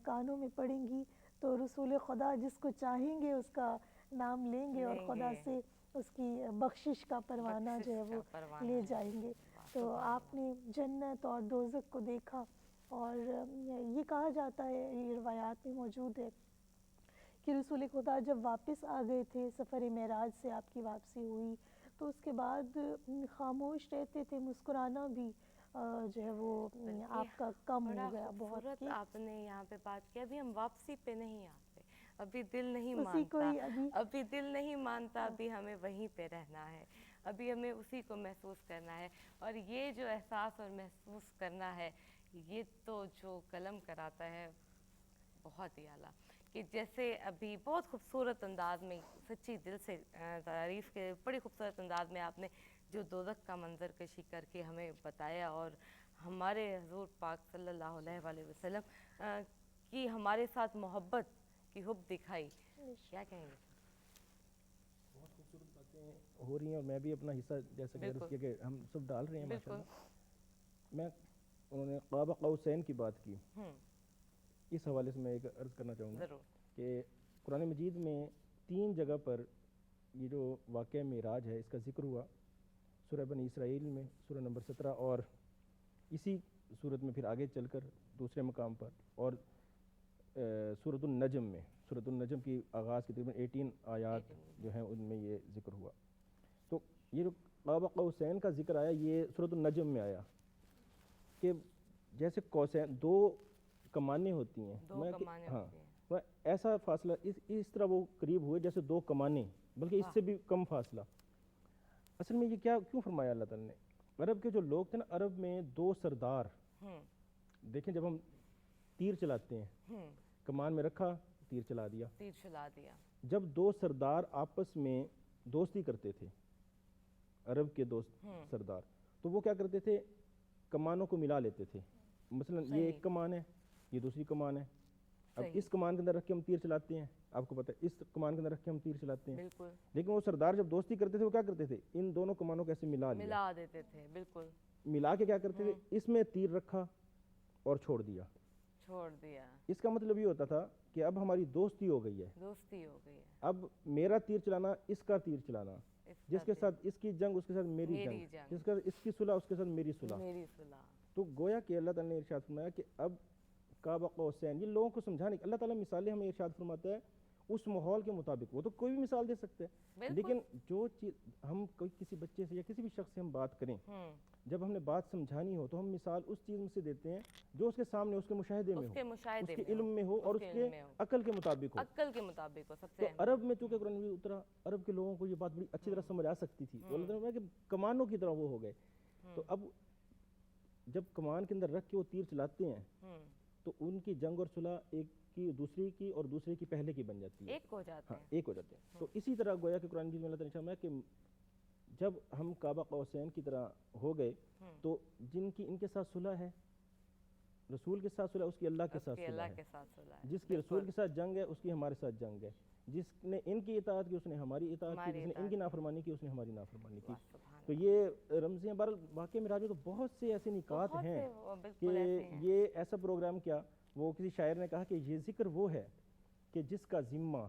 E: کانوں میں پڑیں گی تو رسول خدا جس کو چاہیں گے اس کا نام لیں گے اور خدا سے اس کی بخشش کا پروانہ جو ہے وہ لے جائیں گے. تو آپ نے جنت اور دوزخ کو دیکھا اور یہ کہا جاتا ہے, یہ روایات میں موجود ہے کہ رسول خدا جب واپس آ گئے تھے سفر معراج سے, آپ کی واپسی ہوئی تو اس کے بعد خاموش رہتے تھے, مسکرانا بھی جو ہے وہ آپ کا کم ہو گیا بہت.
B: آپ نے یہاں پہ بات کی, ابھی ہم واپسی پہ نہیں آتے, ابھی دل نہیں
E: اسی کو
B: مانتا,
E: ہی
B: ابھی دل نہیں مانتا, ابھی ہمیں وہیں پہ رہنا ہے, ابھی ہمیں اسی کو محسوس کرنا ہے. اور یہ جو احساس اور محسوس کرنا ہے یہ تو جو قلم کراتا ہے بہت ہی اعلیٰ, کہ جیسے ابھی بہت خوبصورت انداز میں سچی دل سے تعریف کے بڑی خوبصورت انداز میں آپ نے جو دوزخ کا منظر کشی کر کے ہمیں بتایا اور ہمارے حضور پاک صلی اللہ علیہ وآلہ وسلم کی ہمارے ساتھ محبت کی حب دکھائی, کیا کہیں گے؟
F: بہت خوبصورت باتیں ہو رہی ہیں اور میں بھی اپنا حصہ جیسا کہ عرض کیا کہ ہم سب ڈال رہے ہیں ماشاءاللہ. میں انہوں نے قاب قوسین کی بات کی, اس حوالے سے میں ایک عرض کرنا چاہوں گا کہ قرآن مجید میں 3 جگہ پر یہ جو واقعہ معراج ہے اس کا ذکر ہوا. سورہ بنی اسرائیل میں سورہ نمبر 17 اور اسی صورت میں پھر آگے چل کر دوسرے مقام پر اور سورۃ النجم میں, سورۃ النجم کی آغاز کی تقریباً 18 آیات جو ہیں ان میں یہ ذکر ہوا. تو یہ جو قاب قوسین کا ذکر آیا یہ سورۃ النجم میں آیا کہ جیسے قوسین 2 کمانیں ہوتی ہیں, ہاں وہ ایسا فاصلہ اس طرح وہ قریب ہوئے جیسے 2 کمانیں, بلکہ اس سے بھی کم فاصلہ. اصل میں یہ کیوں فرمایا اللہ تعالیٰ نے؟ عرب کے جو لوگ تھے نا, عرب میں 2 سردار, دیکھیں جب ہم تیر چلاتے ہیں کمان میں رکھا تیر چلا دیا, جب 2 سردار آپس میں دوستی کرتے تھے عرب کے 2 سردار, تو وہ کیا کرتے تھے کمانوں کو ملا لیتے تھے. مثلا یہ ایک کمان ہے, یہ دوسری کمان ہے, اب اس کمان کے اندر رکھ کے ہم تیر چلاتے ہیں, آپ کو پتہ ہے اس کمان کے اندر رکھ کے ہم تیر چلاتے ہیں. لیکن وہ سردار جب دوستی کرتے تھے وہ کیا کرتے تھے, ان دونوں کمانوں کو ایسے ملا
B: دیتے تھے, بالکل
F: ملا کے کیا کرتے تھے, اس میں تیر رکھا اور چھوڑ دیا. اس کا مطلب یہ ہوتا تھا کہ اب ہماری دوستی ہو گئی ہے, اب میرا تیر چلانا اس کا تیر چلانا, جس کے ساتھ اس کی جنگ اس کے ساتھ میری جنگ, جس کے اس کی صلح اس کے ساتھ میری صلح. تو گویا کہ اللہ تعالیٰ نے ارشاد فرمایا کہ اب قاب قوسین, یہ لوگوں کو سمجھانے, اللہ تعالیٰ مثالیں ہمیں ارشاد فرماتا ہے اس ماحول کے مطابق. وہ تو کوئی بھی مثال دے سکتے ہیں, لیکن جو چیز ہم کسی بچے سے یا کسی بھی شخص سے ہم بات کریں, جب ہم نے بات سمجھانی ہو تو ہم مثال اس چیز میں سے دیتے ہیں جو اس کے سامنے اس کے مشاہدے میں ہو, اس کے علم میں ہو اور اس کے عقل کے مطابق ہو. تو عرب میں چونکہ قرآن مجید اترا, عرب کے لوگوں کو یہ بات بڑی اچھی طرح سمجھ آ سکتی تھی. وہ کہ کمانوں کی طرح وہ ہو گئے. تو اب جب کمان کے اندر رکھ کے وہ تیر چلاتے ہیں تو ان کی جنگ اور صلح ایک کی دوسری کی اور دوسرے کی پہلے کی بن جاتی ہے, ایک ہو جاتے ہیں. تو اسی طرح گویا کہ قرآن مجید میں اللہ تعالیٰ نے فرمایا کہ جب ہم قاب قوسین کی طرح ہو گئے تو جن کی ان کے ساتھ صلح ہے رسول کے ساتھ صلح اس کی اللہ کے ساتھ
B: کہ
F: صلح
B: اللہ
F: ہے.
B: کے ساتھ صلح ہے.
F: جس کی رسول کے ساتھ جنگ ہے اس کی ہمارے ساتھ جنگ ہے. جس نے ان کی اطاعت کی اس نے ہماری اطاعت کی.
B: ہماری
F: جس نے ان
B: اطاعت
F: کی نافرمانی کی اس نے ہماری نافرمانی کی.
B: واہ، سبحان
F: تو یہ رمزیں بہرحال واقعی میراج میں تو بہت سے ایسے نکات
B: بہت
F: ہیں
B: سے وہ بالکل
F: کہ
B: ایسے ہیں.
F: یہ ایسا پروگرام کیا وہ کسی شاعر نے کہا کہ یہ ذکر وہ ہے کہ جس کا ذمہ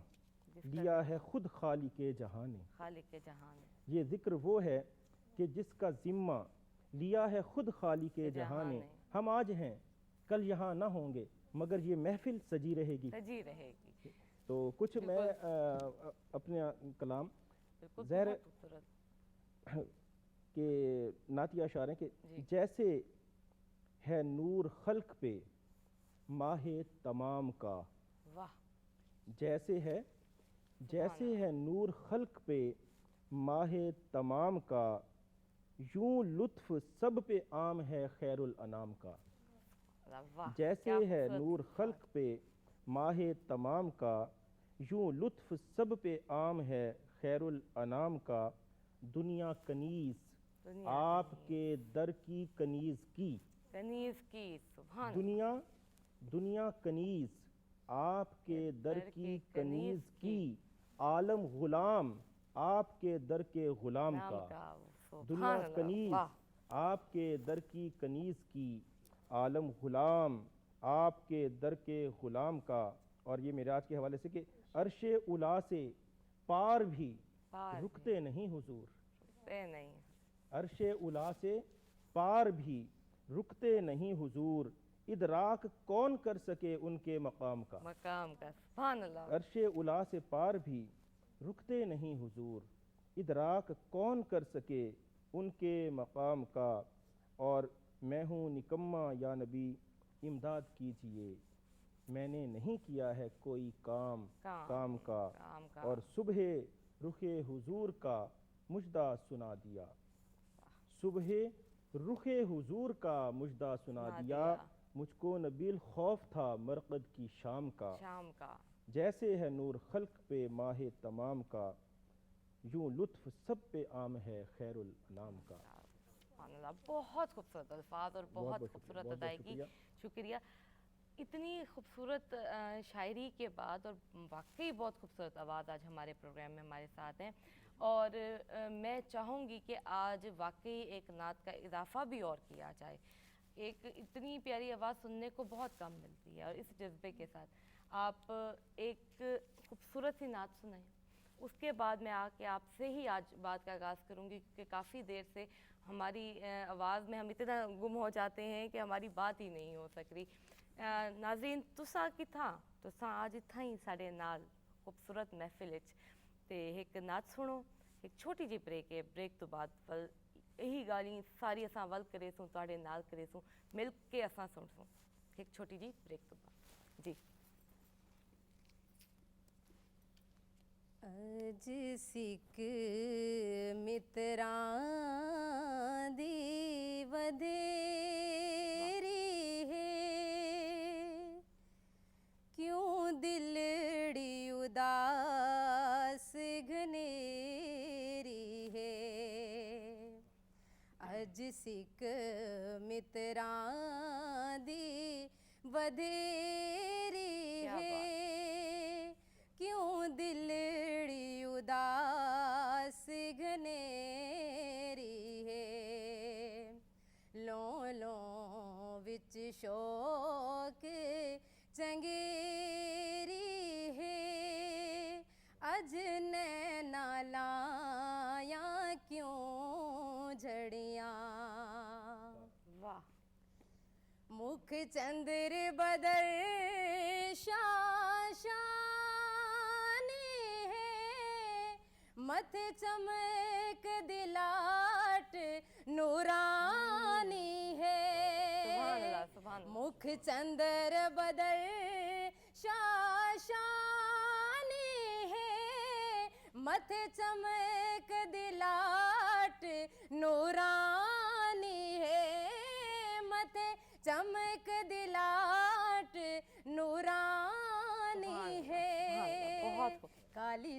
B: جس کا
F: لیا ہے خود خالق جہاں نے.
B: خالق کے جہان ہے.
F: یہ ذکر وہ ہے کہ جس کا ذمہ لیا ہے خود خالق جہاں نے. ہم آج ہیں کل یہاں نہ ہوں گے مگر یہ محفل سجی رہے گی.
B: سجی رہے گی.
F: تو کچھ میں اپنے کلام
B: بالکل
F: ظاہر
B: بہت خوبصورت.
F: کہ نعتیہ اشعار ہیں کہ
B: جی.
F: جیسے ہے نور خلق پہ ماہ تمام کا.
B: واہ،
F: جیسے ہے نور خلق پہ ماہ تمام کا. یوں لطف سب پہ عام ہے خیر الانام کا.
B: واہ،
F: جیسے
B: کیا
F: ہے
B: خوبصورت
F: نور خلق پہ ماہ تمام کا. یوں لطف سب پہ عام ہے خیر الانام کا. دنیا کنیز
B: دنیا
F: آپ کے در کی کنیز کی.
B: کنیز کی. سبحان
F: دنیا کنیز آپ کے در کی کنیز کی. عالم غلام آپ کے در کے غلام
B: نام
F: کا.
B: کا. سبحان
F: دنیا
B: اللہ.
F: کنیز
B: واہ،
F: آپ کے در کی کنیز کی. عالم غلام آپ کے در کے غلام کا. اور یہ معراج کے حوالے سے کہ عرش اولا سے پار بھی
B: پار
F: رکتے نہیں حضور.
B: رکتے نہیں.
F: عرش اولا سے پار بھی رکتے نہیں حضور. ادراک کون کر سکے ان کے مقام کا.
B: مقام کا. سبحان اللہ.
F: عرش اولا سے پار بھی رکتے نہیں حضور. ادراک کون کر سکے ان کے مقام کا. اور میں ہوں نکما یا نبی امداد کیجئے. میں نے نہیں کیا ہے کوئی کام کام کا. اور صبح رخ حضور کا مژدہ سنا دیا. صبح رخ حضور کا مژدہ سنا دیا. مجھ کو نبیل خوف تھا مرقد کی شام کا.
B: شام کا.
F: جیسے ہے نور خلق پہ ماہ تمام کا. یوں لطف سب پہ عام ہے خیر الانام کا.
B: سبحان اللہ. بہت خوبصورت الفاظ اور بہت خوبصورت ادائیگی. شکریہ. اتنی خوبصورت شاعری کے بعد اور واقعی بہت خوبصورت آواز آج ہمارے پروگرام میں ہمارے ساتھ ہیں. اور میں چاہوں گی کہ آج واقعی ایک نعت کا اضافہ بھی اور کیا جائے. ایک اتنی پیاری آواز سننے کو بہت کم ملتی ہے اور اس جذبے کے ساتھ آپ ایک خوبصورت سی نعت سنائیں. اس کے بعد میں آ کے آپ سے ہی آج بات کا آغاز کروں گی کیونکہ کافی دیر سے ہماری آواز میں ہم اتنا گم ہو جاتے ہیں کہ ہماری بات ہی نہیں ہو سک رہی. ناظرین تسا کتھاں تساں آج اتھاں ہی ساڈے نال خوبصورت محفل وچ تے ایک نعت سنو. ایک چھوٹی جی بریک ہے. بریک تو بعد یہی گالیاں ساری اساں ول کرے سوں تواڈے نال کرے سوں مل کے اساں سن سوں. ایک چھوٹی جی بریک تو بعد جی.
C: اج سکھ متراں دی ودھیری ہے کیوں دلڑی اداس گھنیری ہے. اج سکھ متراں دی ودھیری ہے کیوں دلڑی اداس گھنیری ہے. لوں لوں وچ شوق چنگیری ہے اج نینا لایاں کیوں جھڑیاں.
B: واہ.
C: مکھ چندر بدر شاشانی ہے متھے چمک دلاٹ نورانی ہے.
B: سبحان اللہ. سبحان اللہ.
C: مکھ چندر بدر شاشانی ہے متھے چمک دلاٹ نورانی ہے متھے چمک دلاٹ نورانی ہے.
B: بہت
C: کالی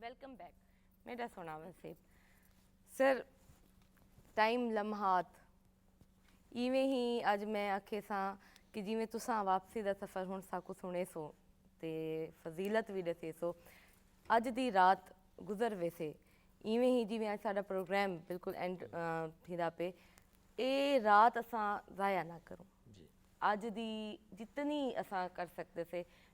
B: ਵੈਲਕਮ ਬੈਕ ਮੇਰਾ ਸੋਹਣਾ ਵਸੀਬ ਸਰ। ਟਾਈਮ ਲਮਹਾਤ ਇਵੇਂ ਹੀ ਅੱਜ ਮੈਂ ਆਖੇ ਸਾਂ ਕਿ ਜਿਵੇਂ ਤੁਸਾਂ ਵਾਪਸੀ ਦਾ ਸਫ਼ਰ ਹੁਣ ਸਾਕੂ ਸੁਣੇ ਸੋ ਤੇ ਫਜ਼ੀਲਤ ਵੀ ਦੱਸੇ ਸੋ, ਅੱਜ ਦੀ ਰਾਤ ਗੁਜ਼ਰ ਵੈਸੇ ਇਵੇਂ ਹੀ ਜਿਵੇਂ ਅੱਜ ਸਾਡਾ ਪ੍ਰੋਗਰਾਮ ਬਿਲਕੁਲ ਐਂਡ ਥੀਂਦਾ ਪਏ, ਇਹ ਰਾਤ ਅਸਾਂ ਜ਼ਾਇਆ ਨਾ ਕਰੂੰ। ਅੱਜ ਦੀ ਜਿਤਨੀ ਅਸਾਂ ਕਰ ਸਕਦੇ ਸੇ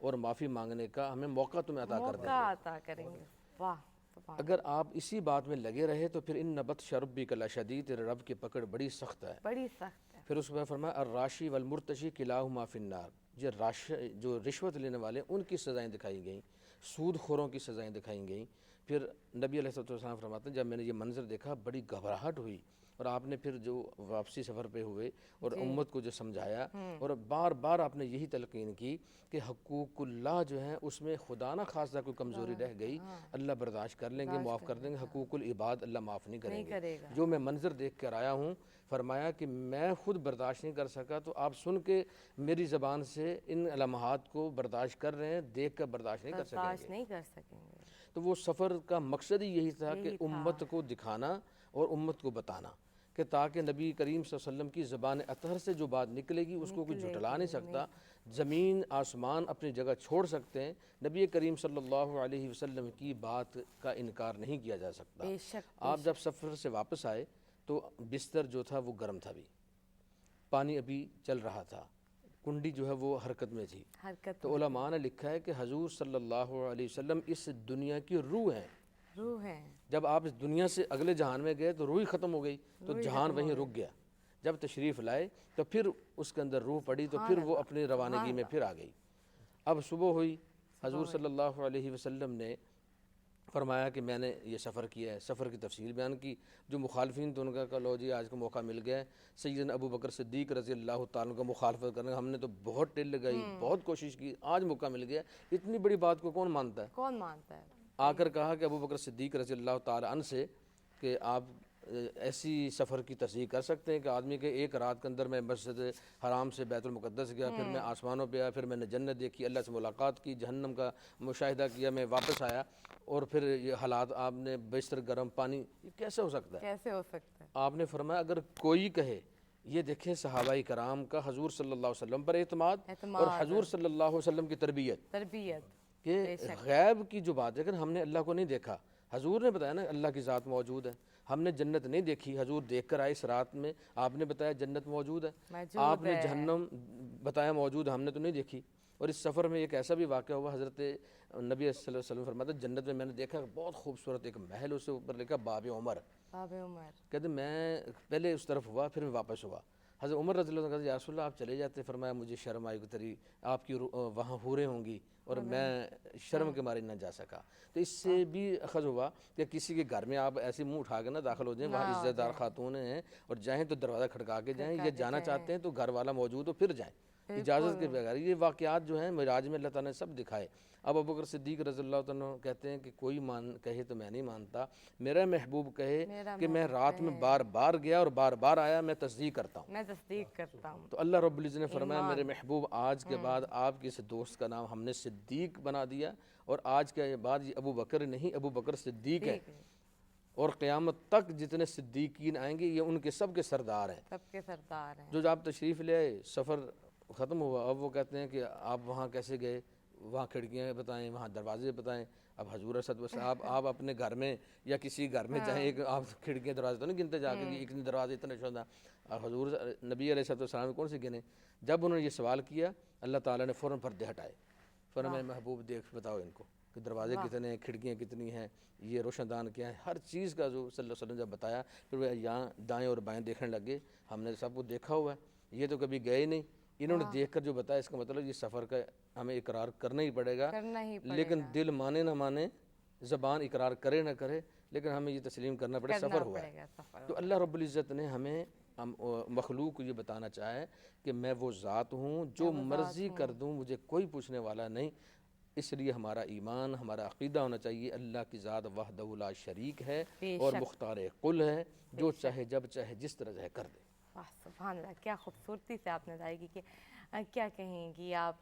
D: اور معافی مانگنے کا ہمیں موقع تمہیں عطا کر دیں
B: موقع
D: گے۔
B: عطا کریں گے۔ واہ سبحان
D: اگر آپ اسی بات میں لگے رہے تو پھر ان نبت شربی کلا شدید، تیرے رب کی پکڑ بڑی سخت ہے۔
B: بڑی سخت ہے۔
D: پھر اس میں فرمایا الراشی والمرتشی کلاہما فی النار، یہ جو رشوت لینے والے ان کی سزائیں دکھائی گئیں، سود خوروں کی سزائیں دکھائی گئیں۔ پھر نبی علیہ السلام فرماتے ہیں جب میں نے یہ منظر دیکھا بڑی گھبراہٹ ہوئی، اور آپ نے پھر جو واپسی سفر پہ ہوئے اور امت کو جو سمجھایا، اور بار بار آپ نے یہی تلقین کی کہ حقوق اللہ جو ہیں اس میں خدا نہ خاصہ کوئی کمزوری رہ گئی، اللہ برداشت کر لیں گے، معاف کر دیں گے، حقوق العباد اللہ معاف نہیں کریں گے۔ جو میں منظر دیکھ کر آیا ہوں، فرمایا کہ میں خود برداشت نہیں کر سکا، تو آپ سن کے میری زبان سے ان لمحات کو برداشت کر رہے ہیں، دیکھ کر برداشت نہیں کر سکیں
B: برداشت
D: گے۔
B: نہیں کر سکیں گے۔
D: تو وہ سفر کا مقصد ہی یہی تھا کہ امت کو دکھانا اور امت کو بتانا، کہ تاکہ نبی کریم صلی اللہ علیہ وسلم کی زبان اطہر سے جو بات نکلے گی اس کو کوئی جھٹلا نہیں سکتا۔ زمین آسمان اپنی جگہ چھوڑ سکتے ہیں، نبی کریم صلی اللہ علیہ وسلم کی بات کا انکار نہیں کیا جا سکتا۔
B: بے شک
D: آپ جب سفر سے واپس آئے تو بستر جو تھا وہ گرم تھا، بھی پانی ابھی چل رہا تھا، کنڈی جو ہے وہ حرکت میں تھی۔
B: حرکت
D: تو علماء نے لکھا ہے کہ حضور صلی اللہ علیہ وسلم اس دنیا کی روح ہیں۔
B: روح ہے۔
D: جب آپ اس دنیا سے اگلے جہان میں گئے تو روح ہی ختم ہو گئی، تو جہان وہیں رک گیا۔ جب تشریف لائے تو پھر اس کے اندر روح پڑی، تو پھر وہ اپنی روانگی میں پھر آ گئی۔ اب صبح ہوئی، حضور صلی اللہ علیہ وسلم نے فرمایا کہ میں نے یہ سفر کیا ہے، سفر کی تفصیل بیان کی۔ جو مخالفین تو ان کا کہا لو جی آج کا موقع مل گیا ہے، سیدنا ابو بکر صدیق رضی اللہ تعالیٰ کا مخالفت کرنے کا ہم نے تو بہت ٹل لگائی، بہت کوشش کی، آج موقع مل گیا۔ اتنی بڑی بات کو کون مانتا ہے؟
B: کون مانتا ہے؟
D: آ کر کہا کہ ابو بکر صدیق رضی اللہ تعالیٰ عنہ سے کہ آپ ایسی سفر کی تصدیق کر سکتے ہیں کہ آدمی کے ایک رات کے اندر میں مسجد حرام سے بیت المقدس گیا، پھر میں آسمانوں پہ آیا، پھر میں نے جنت دیکھی، اللہ سے ملاقات کی، جہنم کا مشاہدہ کیا، میں واپس آیا، اور پھر یہ حالات آپ نے بستر گرم پانی، یہ کیسے ہو سکتا ہے؟
B: کیسے ہو سکتا ہے؟
D: آپ نے فرمایا اگر کوئی کہے، یہ دیکھیں صحابہ کرام کا حضور صلی اللہ علیہ وسلم پر اعتماد اور حضور صلی اللہ علیہ وسلم کی تربیت، کہ غیب کی جو بات ہے کہ ہم نے اللہ کو نہیں دیکھا، حضور نے بتایا نا اللہ کی ذات موجود ہے، ہم نے جنت نہیں دیکھی، حضور دیکھ کر آئے اس رات میں، آپ نے بتایا جنت موجود ہے، آپ نے جہنم بتایا موجود ہے، ہم نے تو نہیں دیکھی۔ اور اس سفر میں ایک ایسا بھی واقعہ ہوا، حضرت نبی صلی اللہ علیہ وسلم فرماتا ہے جنت میں نے دیکھا بہت خوبصورت ایک محل، اس سے اوپر لکھا باب عمر۔
B: باب عمر
D: کہتے میں پہلے اس طرف ہوا، پھر میں واپس ہوا۔ حضرت عمر رضی اللہ عنہ کہتے یا رسول اللہ آپ چلے جاتے، فرمایا مجھے شرم آئی تری آپ کی وہاں حوریں ہوں گی اور میں شرم کے مارے نہ جا سکا۔ تو اس سے بھی اخذ ہوا کہ کسی کے گھر میں آپ ایسے منہ اٹھا کے نہ داخل ہو جائیں، وہاں عزت دار خاتون ہیں اور جائیں تو دروازہ کھڑکا کے جائیں، یا جانا چاہتے ہیں تو گھر والا موجود ہو پھر جائیں اجازت کے بغیر۔ یہ واقعات جو ہیں معراج میں اللہ تعالیٰ نے سب دکھائے۔ اب ابو بکر صدیق رضی اللہ عنہ کہتے ہیں کہ کوئی کہے تو میں نہیں مانتا، میرا محبوب کہے کہ میں رات میں بار بار گیا اور بار بار آیا، میں تصدیق کرتا ہوں۔
B: میں تصدیق کرتا ہوں۔
D: تو اللہ رب العزت نے فرمایا میرے محبوب آج کے بعد آپ کے اس دوست کا نام ہم نے صدیق بنا دیا، اور آج کے بعد یہ ابو بکر نہیں، ابو بکر صدیق ہے، اور قیامت تک جتنے صدیقین آئیں گے یہ ان کے سب کے سردار ہیں،
B: سب کے سردار ہیں۔
D: جو آپ تشریف لے آئے، سفر ختم ہوا، اب وہ کہتے ہیں کہ آپ وہاں کیسے گئے، وہاں کھڑکیاں بتائیں، وہاں دروازے بتائیں۔ اب حضور صلی اللہ علیہ وسلم آپ اپنے گھر میں یا کسی گھر میں جائیں، ایک آپ کھڑکیاں دروازے تو نہیں گنتے جا کے کہ اتنے دروازے اتنے شدہ، حضور نبی علیہ السلام کون سے گنے؟ جب انہوں نے یہ سوال کیا اللہ تعالیٰ نے فوراً پردے ہٹائے، فرمایا محبوب دیکھ بتاؤ ان کو کہ دروازے کتنے ہیں، کھڑکیاں کتنی ہیں، یہ روشن دان کیا ہے، ہر چیز کا جو صلی اللہ علیہ وسلم جب بتایا، پھر وہ یہاں دائیں اور بائیں دیکھنے لگے، ہم نے سب کو دیکھا ہوا ہے، یہ تو کبھی گئے نہیں، انہوں نے دیکھ کر جو بتایا اس کا مطلب یہ سفر کا ہمیں اقرار کرنا ہی پڑے گا، لیکن دل مانے نہ مانے، زبان اقرار کرے نہ کرے، لیکن ہمیں یہ تسلیم کرنا پڑے سفر ہوا ہے۔ تو اللہ رب العزت نے ہمیں مخلوق کو یہ بتانا چاہے کہ میں وہ ذات ہوں جو مرضی کر دوں، مجھے کوئی پوچھنے والا نہیں۔ اس لیے ہمارا ایمان، ہمارا عقیدہ ہونا چاہیے اللہ کی ذات وحدہ لا شریک ہے اور مختار کل ہے، جو چاہے جب چاہے جس طرح چاہے کر دے۔
B: سبحان اللہ، کیا خوبصورتی سے آپ نے ظاہر کی کہ کیا کہیں گی آپ۔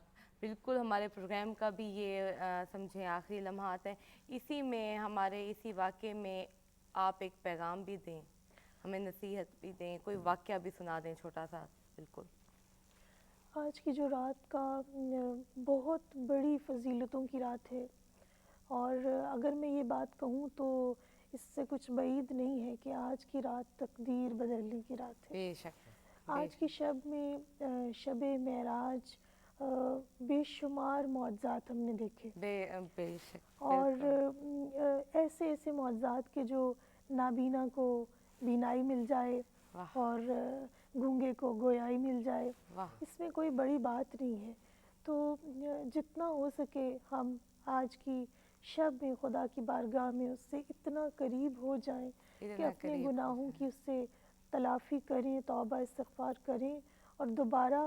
B: بالکل ہمارے پروگرام کا بھی یہ سمجھیں آخری لمحات ہیں، اسی میں ہمارے اسی واقعے میں آپ ایک پیغام بھی دیں، ہمیں نصیحت بھی دیں، کوئی واقعہ بھی سنا دیں چھوٹا سا۔ بالکل
E: آج کی جو رات کا بہت بڑی فضیلتوں کی رات ہے، اور اگر میں یہ بات کہوں تو اس سے کچھ بعید نہیں ہے کہ آج کی رات تقدیر بدلنے کی رات ہے۔
B: بے شک
E: آج کی شب میں شب معراج بے شمار معجزات ہم نے دیکھے،
B: بے شک
E: اور ایسے ایسے معجزات کے جو نابینا کو بینائی مل جائے
B: واہ
E: اور گونگے کو گویائی مل جائے،
B: واہ
E: اس میں کوئی بڑی بات نہیں ہے۔ تو جتنا ہو سکے ہم آج کی شب میں خدا کی بارگاہ میں اس سے اتنا قریب ہو جائیں کہ
B: اتنا
E: اپنے
B: قریب ہو
E: گناہوں کی اس سے تلافی کریں، توبہ استغفار کریں، اور دوبارہ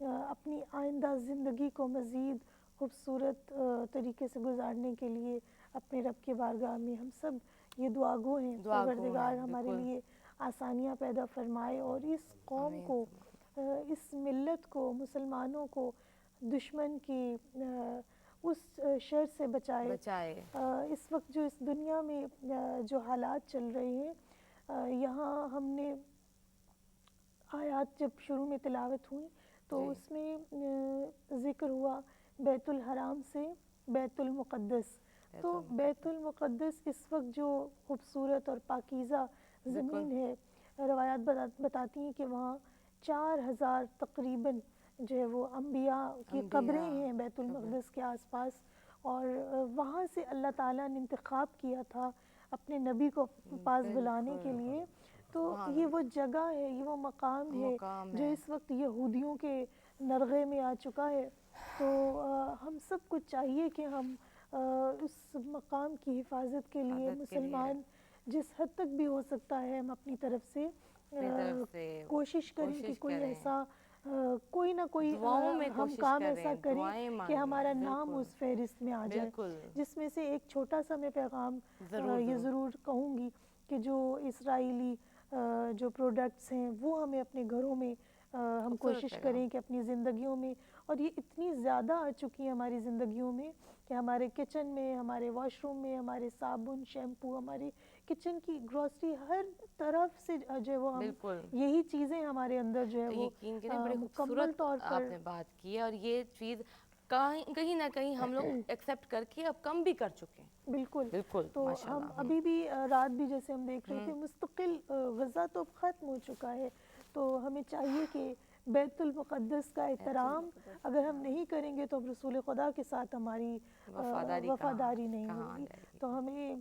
E: اپنی آئندہ زندگی کو مزید خوبصورت طریقے سے گزارنے کے لیے اپنے رب کے بارگاہ میں ہم سب یہ دعا گو ہیں،
B: دعا گو
E: پروردگار
B: ہیں،
E: ہمارے
B: بالکل۔
E: لیے آسانیاں پیدا فرمائے اور اس قوم کو، اس ملت کو، مسلمانوں کو دشمن کی اس شر سے بچائے۔ اس وقت جو اس دنیا میں جو حالات چل رہے ہیں، یہاں ہم نے آیات جب شروع میں تلاوت ہوئی تو
B: جی
E: اس میں ذکر ہوا بیت الحرام سے بیت المقدس۔ تو بیت المقدس اس وقت جو خوبصورت اور پاکیزہ زمین ہے، روایات بتاتی ہیں کہ وہاں 4000 تقریباً جو ہے وہ انبیاء کی قبریں ہیں بیت المقدس کے آس پاس، اور وہاں سے اللہ تعالیٰ نے انتخاب کیا تھا اپنے نبی کو پاس بلانے کے لیے۔ تو یہ وہ جگہ ہے، یہ وہ مقام ہے جو اس وقت یہودیوں کے نرغے میں آ چکا ہے۔ تو ہم سب کو چاہیے کہ ہم اس مقام کی حفاظت کے لیے مسلمان جس حد تک بھی ہو سکتا ہے ہم اپنی طرف سے کوشش کریں کہ کوئی ایسا کوئی نہ کوئی ہم کام ایسا کریں کہ ہمارا نام اس فہرست میں آ جائے، جس میں سے ایک چھوٹا سا میں پیغام یہ ضرور کہوں گی کہ جو اسرائیلی جو پروڈکٹس ہیں وہ ہمیں اپنے گھروں میں ہم کوشش کریں کہ اپنی زندگیوں میں، اور یہ اتنی زیادہ آ چکی ہیں ہماری زندگیوں میں کہ ہمارے کچن میں، ہمارے واش روم میں، ہمارے صابن، شیمپو، ہمارے کچن کی گروسری، ہر طرف سے جو ہے وہ ہم یہی چیزیں ہمارے اندر جو ہے وہ مکمل طور پر
B: آپ نے بات کی ہے، اور یہ چیز کہیں نہ کہیں ہم لوگ ایکسیپٹ کر کے اب کم بھی کر چکے ہیں۔
E: بالکل، تو ہم ابھی بھی رات بھی جیسے ہم دیکھ رہے تھے مستقل غزہ تو خاتم ہو چکا ہے، تو ہمیں چاہیے کہ بیت المقدس کا احترام اگر ہم نہیں کریں گے تو اب رسول خدا کے ساتھ ہماری وفاداری نہیں ہوگی۔ تو ہمیں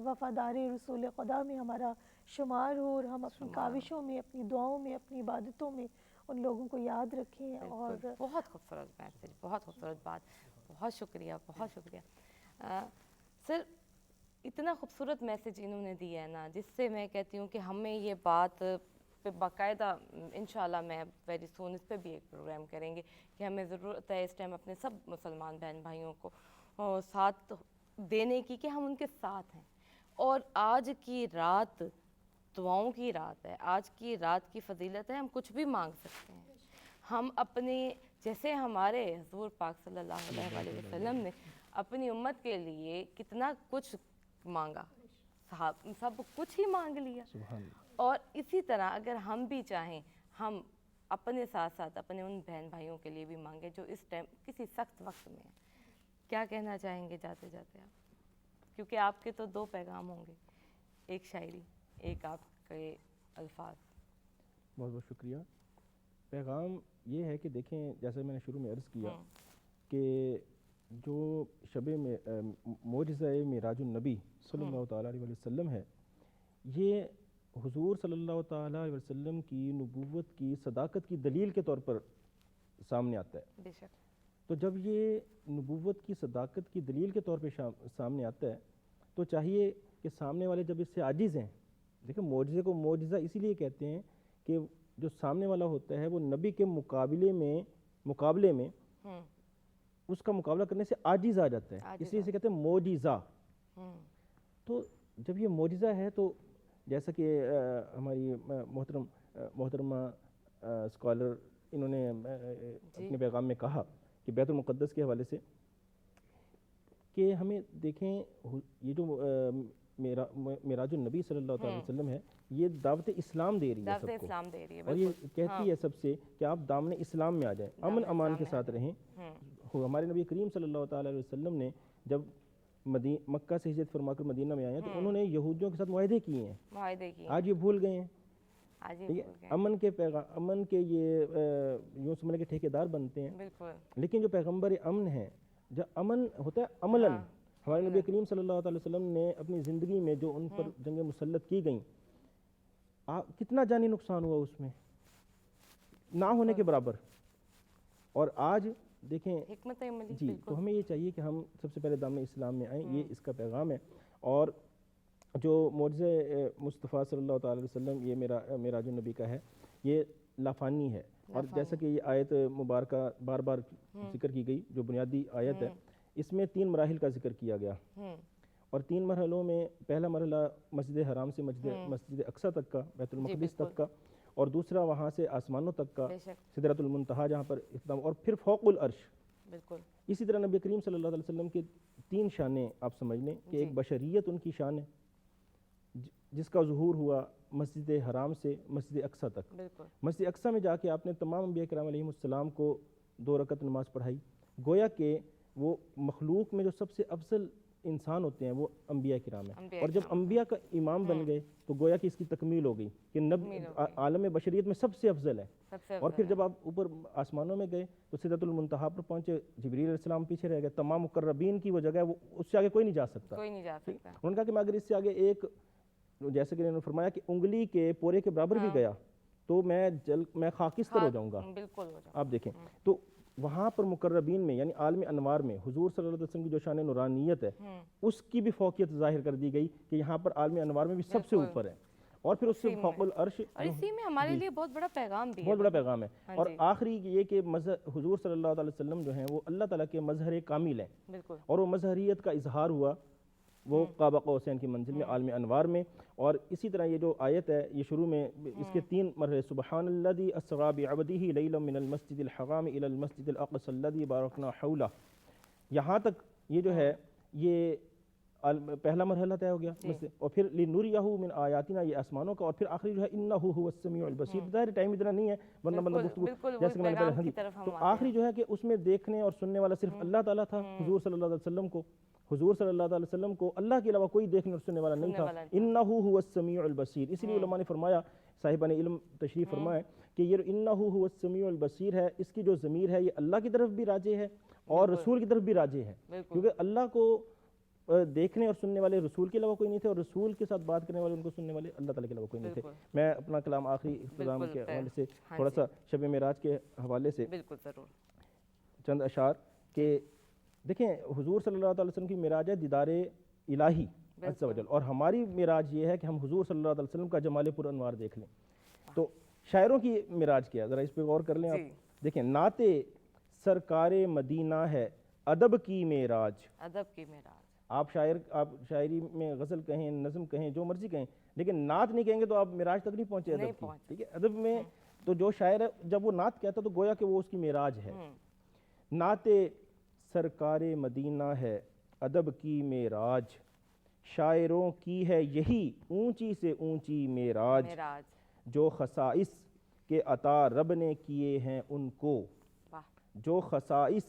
E: وفادار رسول خدا میں ہمارا شمار ہو، اور ہم اپنی کاوشوں میں، اپنی دعاؤں میں، اپنی عبادتوں میں ان لوگوں کو یاد رکھیں۔ اور
B: بہت خوبصورت میسج، بہت خوبصورت بات، بہت شکریہ، بہت شکریہ سر۔ اتنا خوبصورت میسج انہوں نے دیا ہے نا، جس سے میں کہتی ہوں کہ ہمیں یہ بات پہ باقاعدہ انشاءاللہ میں ویری سون اس پہ بھی ایک پروگرام کریں گے کہ ہمیں ضرورت ہے اس ٹائم اپنے سب مسلمان بہن بھائیوں کو ساتھ دینے کی، کہ ہم ان کے ساتھ ہیں۔ اور آج کی رات دعاؤں کی رات ہے، آج کی رات کی فضیلت ہے، ہم کچھ بھی مانگ سکتے ہیں۔ ہم اپنے جیسے ہمارے حضور پاک صلی اللہ علیہ وسلم نے اپنی امت کے لیے کتنا کچھ مانگا، سب کچھ ہی مانگ لیا، اور اسی طرح اگر ہم بھی چاہیں ہم اپنے ساتھ ساتھ اپنے ان بہن بھائیوں کے لیے بھی مانگیں جو اس ٹائم کسی سخت وقت میں ہیں۔ کیا کہنا چاہیں گے جاتے جاتے آپ؟ کیونکہ آپ کے تو 2 پیغام ہوں گے، ایک شاعری، ایک آپ کے الفاظ۔
F: بہت بہت شکریہ۔ پیغام یہ ہے کہ دیکھیں، جیسے میں نے شروع میں عرض کیا کہ جو شب معجزہ معراج النبی صلی اللہ تعالیٰ علیہ وسلم ہے، یہ حضور صلی اللہ تعالیٰ علیہ وسلم کی نبوت کی صداقت کی دلیل کے طور پر سامنے آتا ہے۔
B: بے شک۔
F: تو جب یہ نبوت کی صداقت کی دلیل کے طور پہ سامنے آتا ہے تو چاہیے کہ سامنے والے جب اس سے عاجز ہیں، دیکھیں معجزے کو معجزہ اسی لیے کہتے ہیں کہ جو سامنے والا ہوتا ہے وہ نبی کے مقابلے میں اس کا مقابلہ کرنے سے عاجز آ جاتا ہے، اس لیے اسے کہتے ہیں معجزہ۔ تو جب یہ معجزہ ہے تو جیسا کہ ہماری محترمہ اسکالر انہوں نے اپنے پیغام میں کہا کہ بیت المقدس کے حوالے سے کہ ہمیں دیکھیں یہ جو معراج النبی صلی اللہ علیہ وسلم ہے، یہ دعوت اسلام دے رہی ہے سب کو، اور یہ کہتی ہے سب سے کہ آپ دامن اسلام میں آ جائیں، امن امان کے ساتھ رہیں۔ ہمارے نبی کریم صلی اللہ تعالیٰ علیہ وسلم نے جب مکہ سے ہجرت فرما کر مدینہ میں آئے ہیں تو انہوں نے یہودیوں کے ساتھ معاہدے کیے ہیں، آج یہ بھول گئے ہیں۔
B: آج ہی
F: ٹھیک
B: بھول
F: ہے،
B: گئے۔
F: امن کے امن کے یہ یوں سمجھ کے ٹھیکیدار بنتے ہیں،
B: بالکل
F: لیکن جو پیغمبر امن ہے، جو امن ہوتا ہے عملاً، ہمارے نبی کریم صلی اللہ علیہ وسلم نے اپنی زندگی میں جو ان پر جنگیں مسلط کی گئیں، کتنا جانی نقصان ہوا اس میں، نہ ہونے کے برابر۔ اور آج دیکھیں
B: حکمت عملی،
F: جی،
B: بالکل
F: تو ہمیں یہ چاہیے کہ ہم سب سے پہلے دامن اسلام میں آئیں، یہ اس کا پیغام ہے۔ اور جو معجزہ مصطفیٰ صلی اللہ تعالی علیہ وسلم یہ معراج النبی کا ہے، یہ لافانی ہے، اور جیسا کہ یہ آیت مبارکہ بار بار ذکر کی گئی، جو بنیادی آیت ہے، اس میں 3 مراحل کا ذکر کیا گیا، اور 3 مرحلوں میں پہلا مرحلہ مسجد حرام سے مسجد اقصیٰ تک کا، بیت المقدس تک کا، اور دوسرا وہاں سے آسمانوں تک کا،
B: بے شک،
F: سدرۃ المنتہا جہاں پر اختتام، اور پھر فوق العرش۔
B: بالکل
F: اسی طرح نبی کریم صلی اللہ علیہ وسلم کے 3 شانیں آپ سمجھ لیں کہ ایک بشریت ان کی شان ہے، جس کا ظہور ہوا مسجد حرام سے مسجد اقصیٰ تک۔
B: بالکل
F: مسجد اقصیٰ میں جا کے آپ نے تمام انبیاء کرام علیہم السلام کو 2 رکعت نماز پڑھائی، گویا کہ وہ مخلوق میں جو سب سے افضل انسان ہوتے ہیں وہ انبیاء کرام ہیں، اور جب انبیاء کا امام بن گئے تو گویا کہ اس کی تکمیل ہو گئی کہ عالم بشریت میں سب سے افضل ہے۔
B: سب سے
F: اور پھر جب آپ اوپر آسمانوں میں گئے تو سدرۃ المنتہا پر پہنچے، جبریل علیہ السلام پیچھے رہ گئے، تمام مقربین کی وہ جگہ ہے، وہ اس سے آگے کوئی نہیں جا سکتا۔
B: کوئی نہیں جا سکتا،
F: انہوں نے کہا کہ میں اگر اس سے آگے ایک، جیسے کہ انہوں نے فرمایا کہ انگلی کے پورے کے برابر بھی گیا تو میں خاکستر ہو جاؤں گا۔
B: بالکل ہو جاتا،
F: آپ دیکھیں تو وہاں پر مقربین میں یعنی عالم انوار میں حضور صلی اللہ علیہ وسلم کی جو شان نورانیت ہے اس کی بھی فوقیت ظاہر کر دی گئی کہ یہاں پر عالم انوار میں بھی سب سے اوپر ہے، اور پھر اس سے فوق العرش،
B: اور اسی میں ہمارے لیے بہت بڑا پیغام بھی ہے،
F: بہت بڑا پیغام ہے۔ اور آخری یہ کہ حضور صلی اللہ علیہ وسلم جو ہیں وہ اللہ تعالیٰ کے مظہر کامل ہیں،
B: بالکل،
F: اور وہ مظہریت کا اظہار ہوا وہ قاب قوسین کی منزل میں عالم انوار میں۔ اور اسی طرح یہ جو آیت ہے یہ شروع میں اس کے 3 مرحلے، سبحان الذی اسری بعبدہ لیلا من المسجد الحرام الی المسجد الاقصی الذی بارکنا حولہ، یہاں تک یہ جو ہے یہ پہلا مرحلہ طے ہو گیا، اور پھر لنریہ من آیاتنا یہ آسمانوں کا، اور پھر آخری جو ہے انہ هو السمیع البصیر۔ ظاہر ٹائم اتنا نہیں ہے ورنہ بندہ گفتگو جیسے کہ میں نے پہلے تو آخری جو ہے کہ اس میں دیکھنے اور سننے والا صرف اللہ تعالیٰ تھا، حضور صلی اللہ علیہ وسلم کو، حضور صلی اللہ علیہ وسلم کو اللہ کے علاوہ کوئی دیکھنے اور سننے والا نہیں تھا، انہ هو السمیع البصیر۔ اسی لیے علماء نے فرمایا، صاحبان علم تشریف فرمائے کہ یہ انہ هو السمیع البصیر ہے، اس کی جو ضمیر ہے یہ اللہ کی طرف بھی راجع ہے اور رسول کی طرف بھی راجع ہے، کیونکہ اللہ کو دیکھنے اور سننے والے رسول کے علاوہ کوئی نہیں تھے، اور رسول کے ساتھ بات کرنے والے ان کو سننے والے اللہ تعالیٰ کے علاوہ کوئی نہیں تھے۔ میں اپنا کلام آخری اختتام کے حوالے سے تھوڑا سا شب معراج کے حوالے سے
B: بالکل ضرور
F: چند اشعار کہ دیکھیں حضور صلی اللہ علیہ وسلم کی معراج ہے دیدار الہی عز و جل، اور ہماری معراج یہ ہے کہ ہم حضور صلی اللہ علیہ وسلم کا جمال پر انوار دیکھ لیں۔ تو شاعروں کی معراج کیا، ذرا اس پہ غور کر لیں آپ، دیکھیں نعت سرکار مدینہ ہے ادب کی معراج،
B: ادب کی معراج، آپ
F: شاعری میں غزل کہیں، نظم کہیں، جو مرضی کہیں، لیکن نعت نہیں کہیں گے تو آپ معراج تک نہیں پہنچے ادب کی، ٹھیک ہے۔ ادب میں تو جو شاعر ہے جب وہ نعت کہتا تو گویا کہ وہ اس کی معراج ہے۔ نعت سرکار مدینہ ہے ادب کی معراج، شاعروں کی ہے یہی اونچی سے اونچی معراج، جو خصائص کے عطا رب نے کیے ہیں ان کو، جو خصائص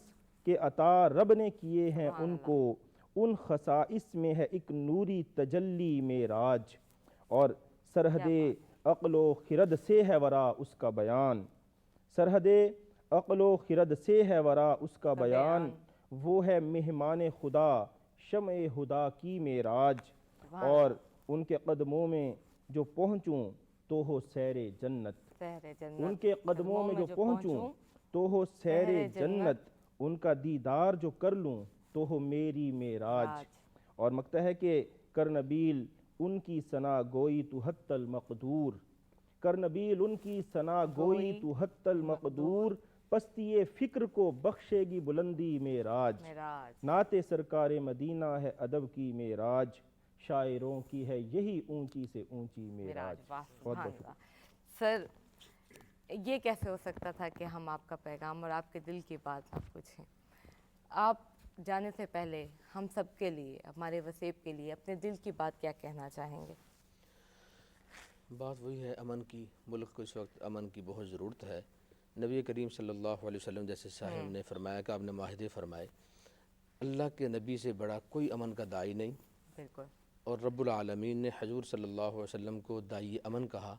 F: کے عطا رب نے کیے ہیں ان کو، ان خصائص میں ہے ایک نوری تجلی معراج، اور سرحد عقل و خرد سے ہے ورا اس کا بیان، سرحد عقل و خرد سے ہے ورا اس کا بیان، وہ ہے مہمان خدا شمع ہدا کی معراج، اور ان کے قدموں میں جو پہنچوں تو ہو سیر جنت، ان کے قدموں میں جو پہنچوں تو ہو سیر جنت، ان کا دیدار جو کر لوں تو ہو میری معراج۔ اور مکتا ہے کہ کرنبیل ان کی ثنا گوئی تو حتی المقدور، کرنبیل ان کی ثنا گوئی تو حتی المقدور، پستی فکر کو بخشے گی بلندی معراج، نعت سرکار مدینہ ہے ادب کی معراج، شاعروں کی ہے یہی اونچی سے اونچی معراج۔ بہت بہت شکریہ
B: سر، یہ کیسے ہو سکتا تھا کہ ہم آپ کا پیغام اور آپ کے دل کی بات آپ پوچھیں؟ آپ جانے سے پہلے ہم سب کے لیے، ہمارے وسیب کے لیے اپنے دل کی بات کیا کہنا چاہیں گے؟
D: بات وہی ہے امن کی، ملک کو اس وقت امن کی بہت ضرورت ہے۔ نبی کریم صلی اللہ علیہ وسلم جیسے صاحب نے فرمایا کہ آپ نے معاہدے فرمائے، اللہ کے نبی سے بڑا کوئی امن کا داعی نہیں،
B: بالکل،
D: اور رب العالمین نے حضور صلی اللہ علیہ وسلم کو داعی امن کہا،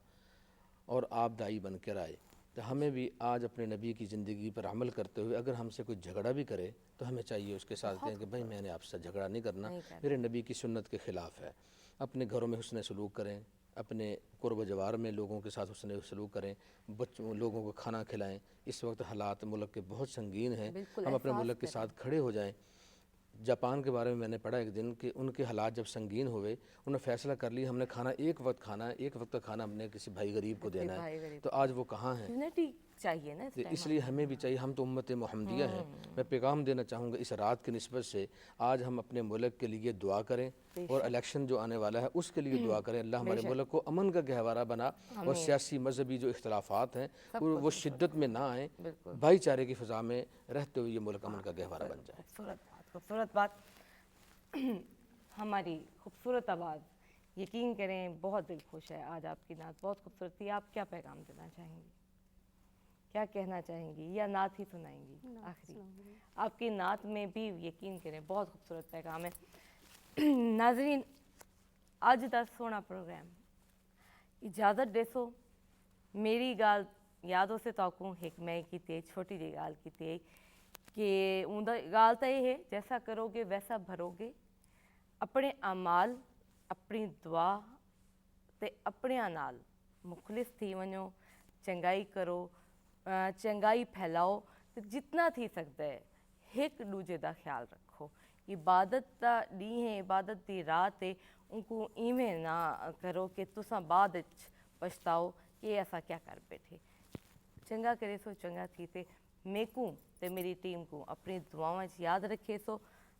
D: اور آپ دائی بن کر آئے، تو ہمیں بھی آج اپنے نبی کی زندگی پر عمل کرتے ہوئے اگر ہم سے کوئی جھگڑا بھی کرے تو ہمیں چاہیے اس کے ساتھ کہیں کہ بھائی میں نے آپ سے جھگڑا نہیں کرنا، میرے نبی کی سنت کے خلاف ہے۔ اپنے گھروں میں حسن سلوک کریں، اپنے قرب و جوار میں لوگوں کے ساتھ حسن سلوک کریں، بچوں لوگوں کو کھانا کھلائیں۔ اس وقت حالات ملک کے بہت سنگین ہیں، ہم اپنے ملک کے ساتھ کھڑے ہو جائیں۔ جاپان کے بارے میں میں نے پڑھا ایک دن کہ ان کے حالات جب سنگین ہوئے، انہوں نے فیصلہ کر لیا ہم نے کھانا ایک وقت کھانا ہے، ایک وقت کا کھانا ہم نے کسی بھائی غریب کو دینا ہے۔ تو آج وہ کہاں ہیں؟
B: یونٹی چاہیے نا اس
D: اس لیے ہمیں بھی چاہیے، ہم تو امت محمدیہ ہیں۔ میں پیغام دینا چاہوں گا اس رات کی نسبت سے، آج ہم اپنے ملک کے لیے دعا کریں، اور الیکشن جو آنے والا ہے اس کے لیے دعا کریں، اللہ ہمارے ملک کو امن کا گہوارہ بنا، اور سیاسی مذہبی جو اختلافات ہیں وہ شدت میں نہ آئیں، بھائی چارے کی فضا میں رہتے ہوئے یہ ملک امن کا گہوارہ بن جائے۔
B: خوبصورت بات، ہماری خوبصورت آواز، یقین کریں بہت دل خوش ہے آج آپ کی نعت بہت خوبصورت تھی۔ آپ کیا پیغام دینا چاہیں گی، کیا کہنا چاہیں گی، یا نعت ہی سنائیں گی آخری؟ آپ کی نعت میں بھی یقین کریں بہت خوبصورت پیغام ہے۔ ناظرین، اج دا سونا پروگرام اجازت دیسو، میری گال یادوں سے توقع ایک میں کی تے چھوٹی جی گال کی تے کہ اوندا گال تو یہ ہے جیسا کرو گے ویسا بھرو گے، اپنے اعمال اپنی دعا تے اپنے نال مخلص تھی ونجو، چنگائی کرو، چنگائی پھیلاؤ، تے جتنا تھی سکتا ہے ایک دوجے دا خیال رکھو۔ عبادت دا ڈی ہے، عبادت دی رات ہے، ان کو ایویں نہ کرو کہ تساں بعد پچھتاؤ کہ ایسا کیا کر بیٹھے۔ چنگا کرے سو چنگا تھی تے میکوں تے میری ٹیم کو اپنی دعاواں یاد رکھے سو،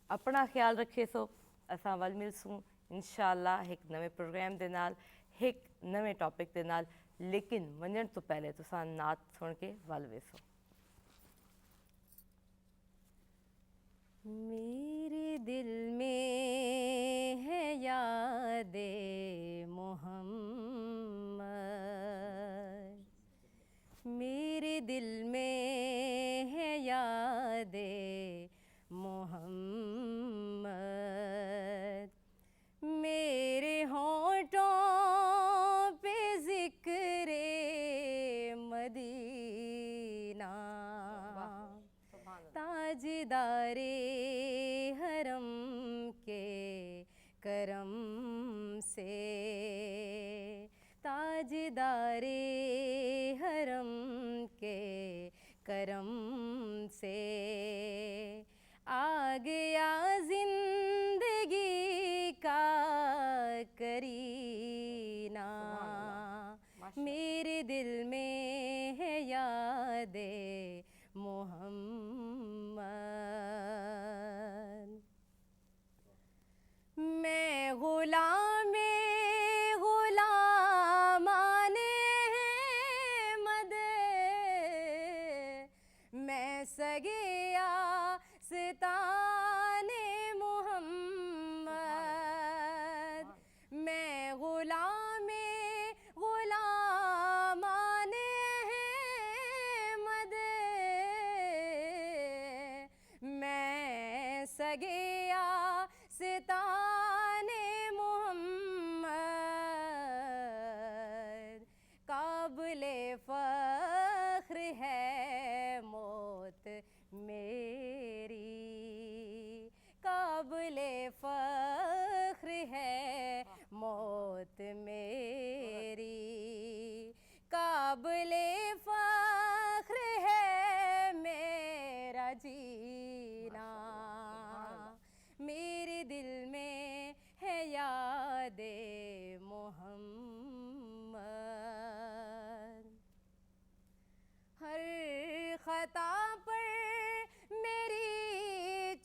B: اپنا خیال رکھے سو۔ اساں ول ملسوں انشاءاللہ ایک نویں پروگرام دے نال، ایک نویں ٹاپک دے نال، لیکن ونجن تو پہلے تساں نعت سن کے ول ویسو۔
C: میرے دل میں ہے یاد محمد، میرے دل میں ہے یاد محمد، میرے ہونٹوں پہ ذکر مدینہ، تاجدار حرم کے کرم سے، تاجدار حرم کے کرم سے، آ گیا زندگی کا کرینہ، میرے دل میں ہے یاد محمد، میں غلام غلامان احمد، میں سگے آستان محمد، میں غلام غلامان احمد، میں سگے آستان محمد، قابل فخر ہے موت میری، قابل فخر ہے موت میری، قابل فخر ہے میرا جینا، میرے دل میں ہے یاد محمد، ہر خطا پر میری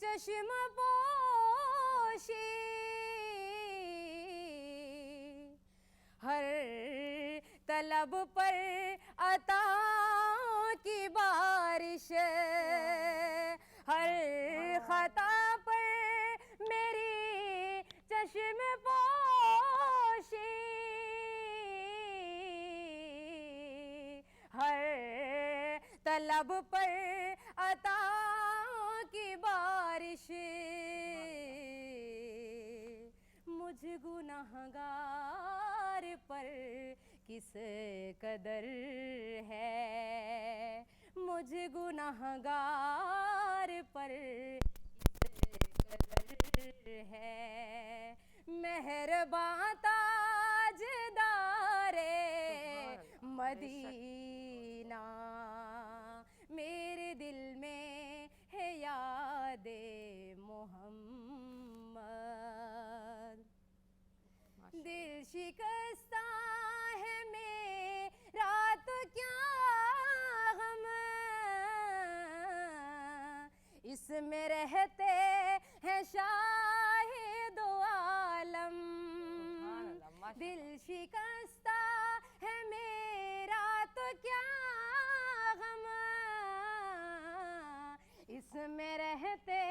C: چشم پوشی، ہر طلب پر عطا کی بارش، ہر خطا پر میری چشم پوشی، ہر طلب پر عطا کی بارش، مجھ گنہگار پر کس قدر ہے مجھ گنہگار پر کس قدر ہے مہرباں تاجدار مدینہ میرے دل میں ہے یاد محمد دل شکستہ ہے میرا تو کیا غم اس میں رہتے ہیں شاہد و عالم دل شکستہ ہے میرا تو کیا غم اس میں رہتے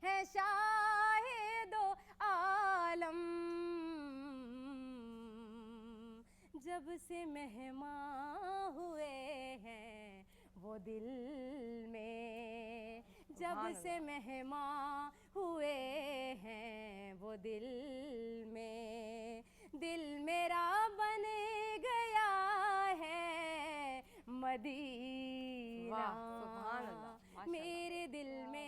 C: ہیں شاہد و عالم جب سے مہمان ہوئے ہیں وہ دل میں جب سے مہمان ہوئے ہیں وہ دل میں دل میرا بن گیا ہے مدینہ
B: واہ، سبحان اللہ، ماشاء اللہ۔
C: میرے دل میں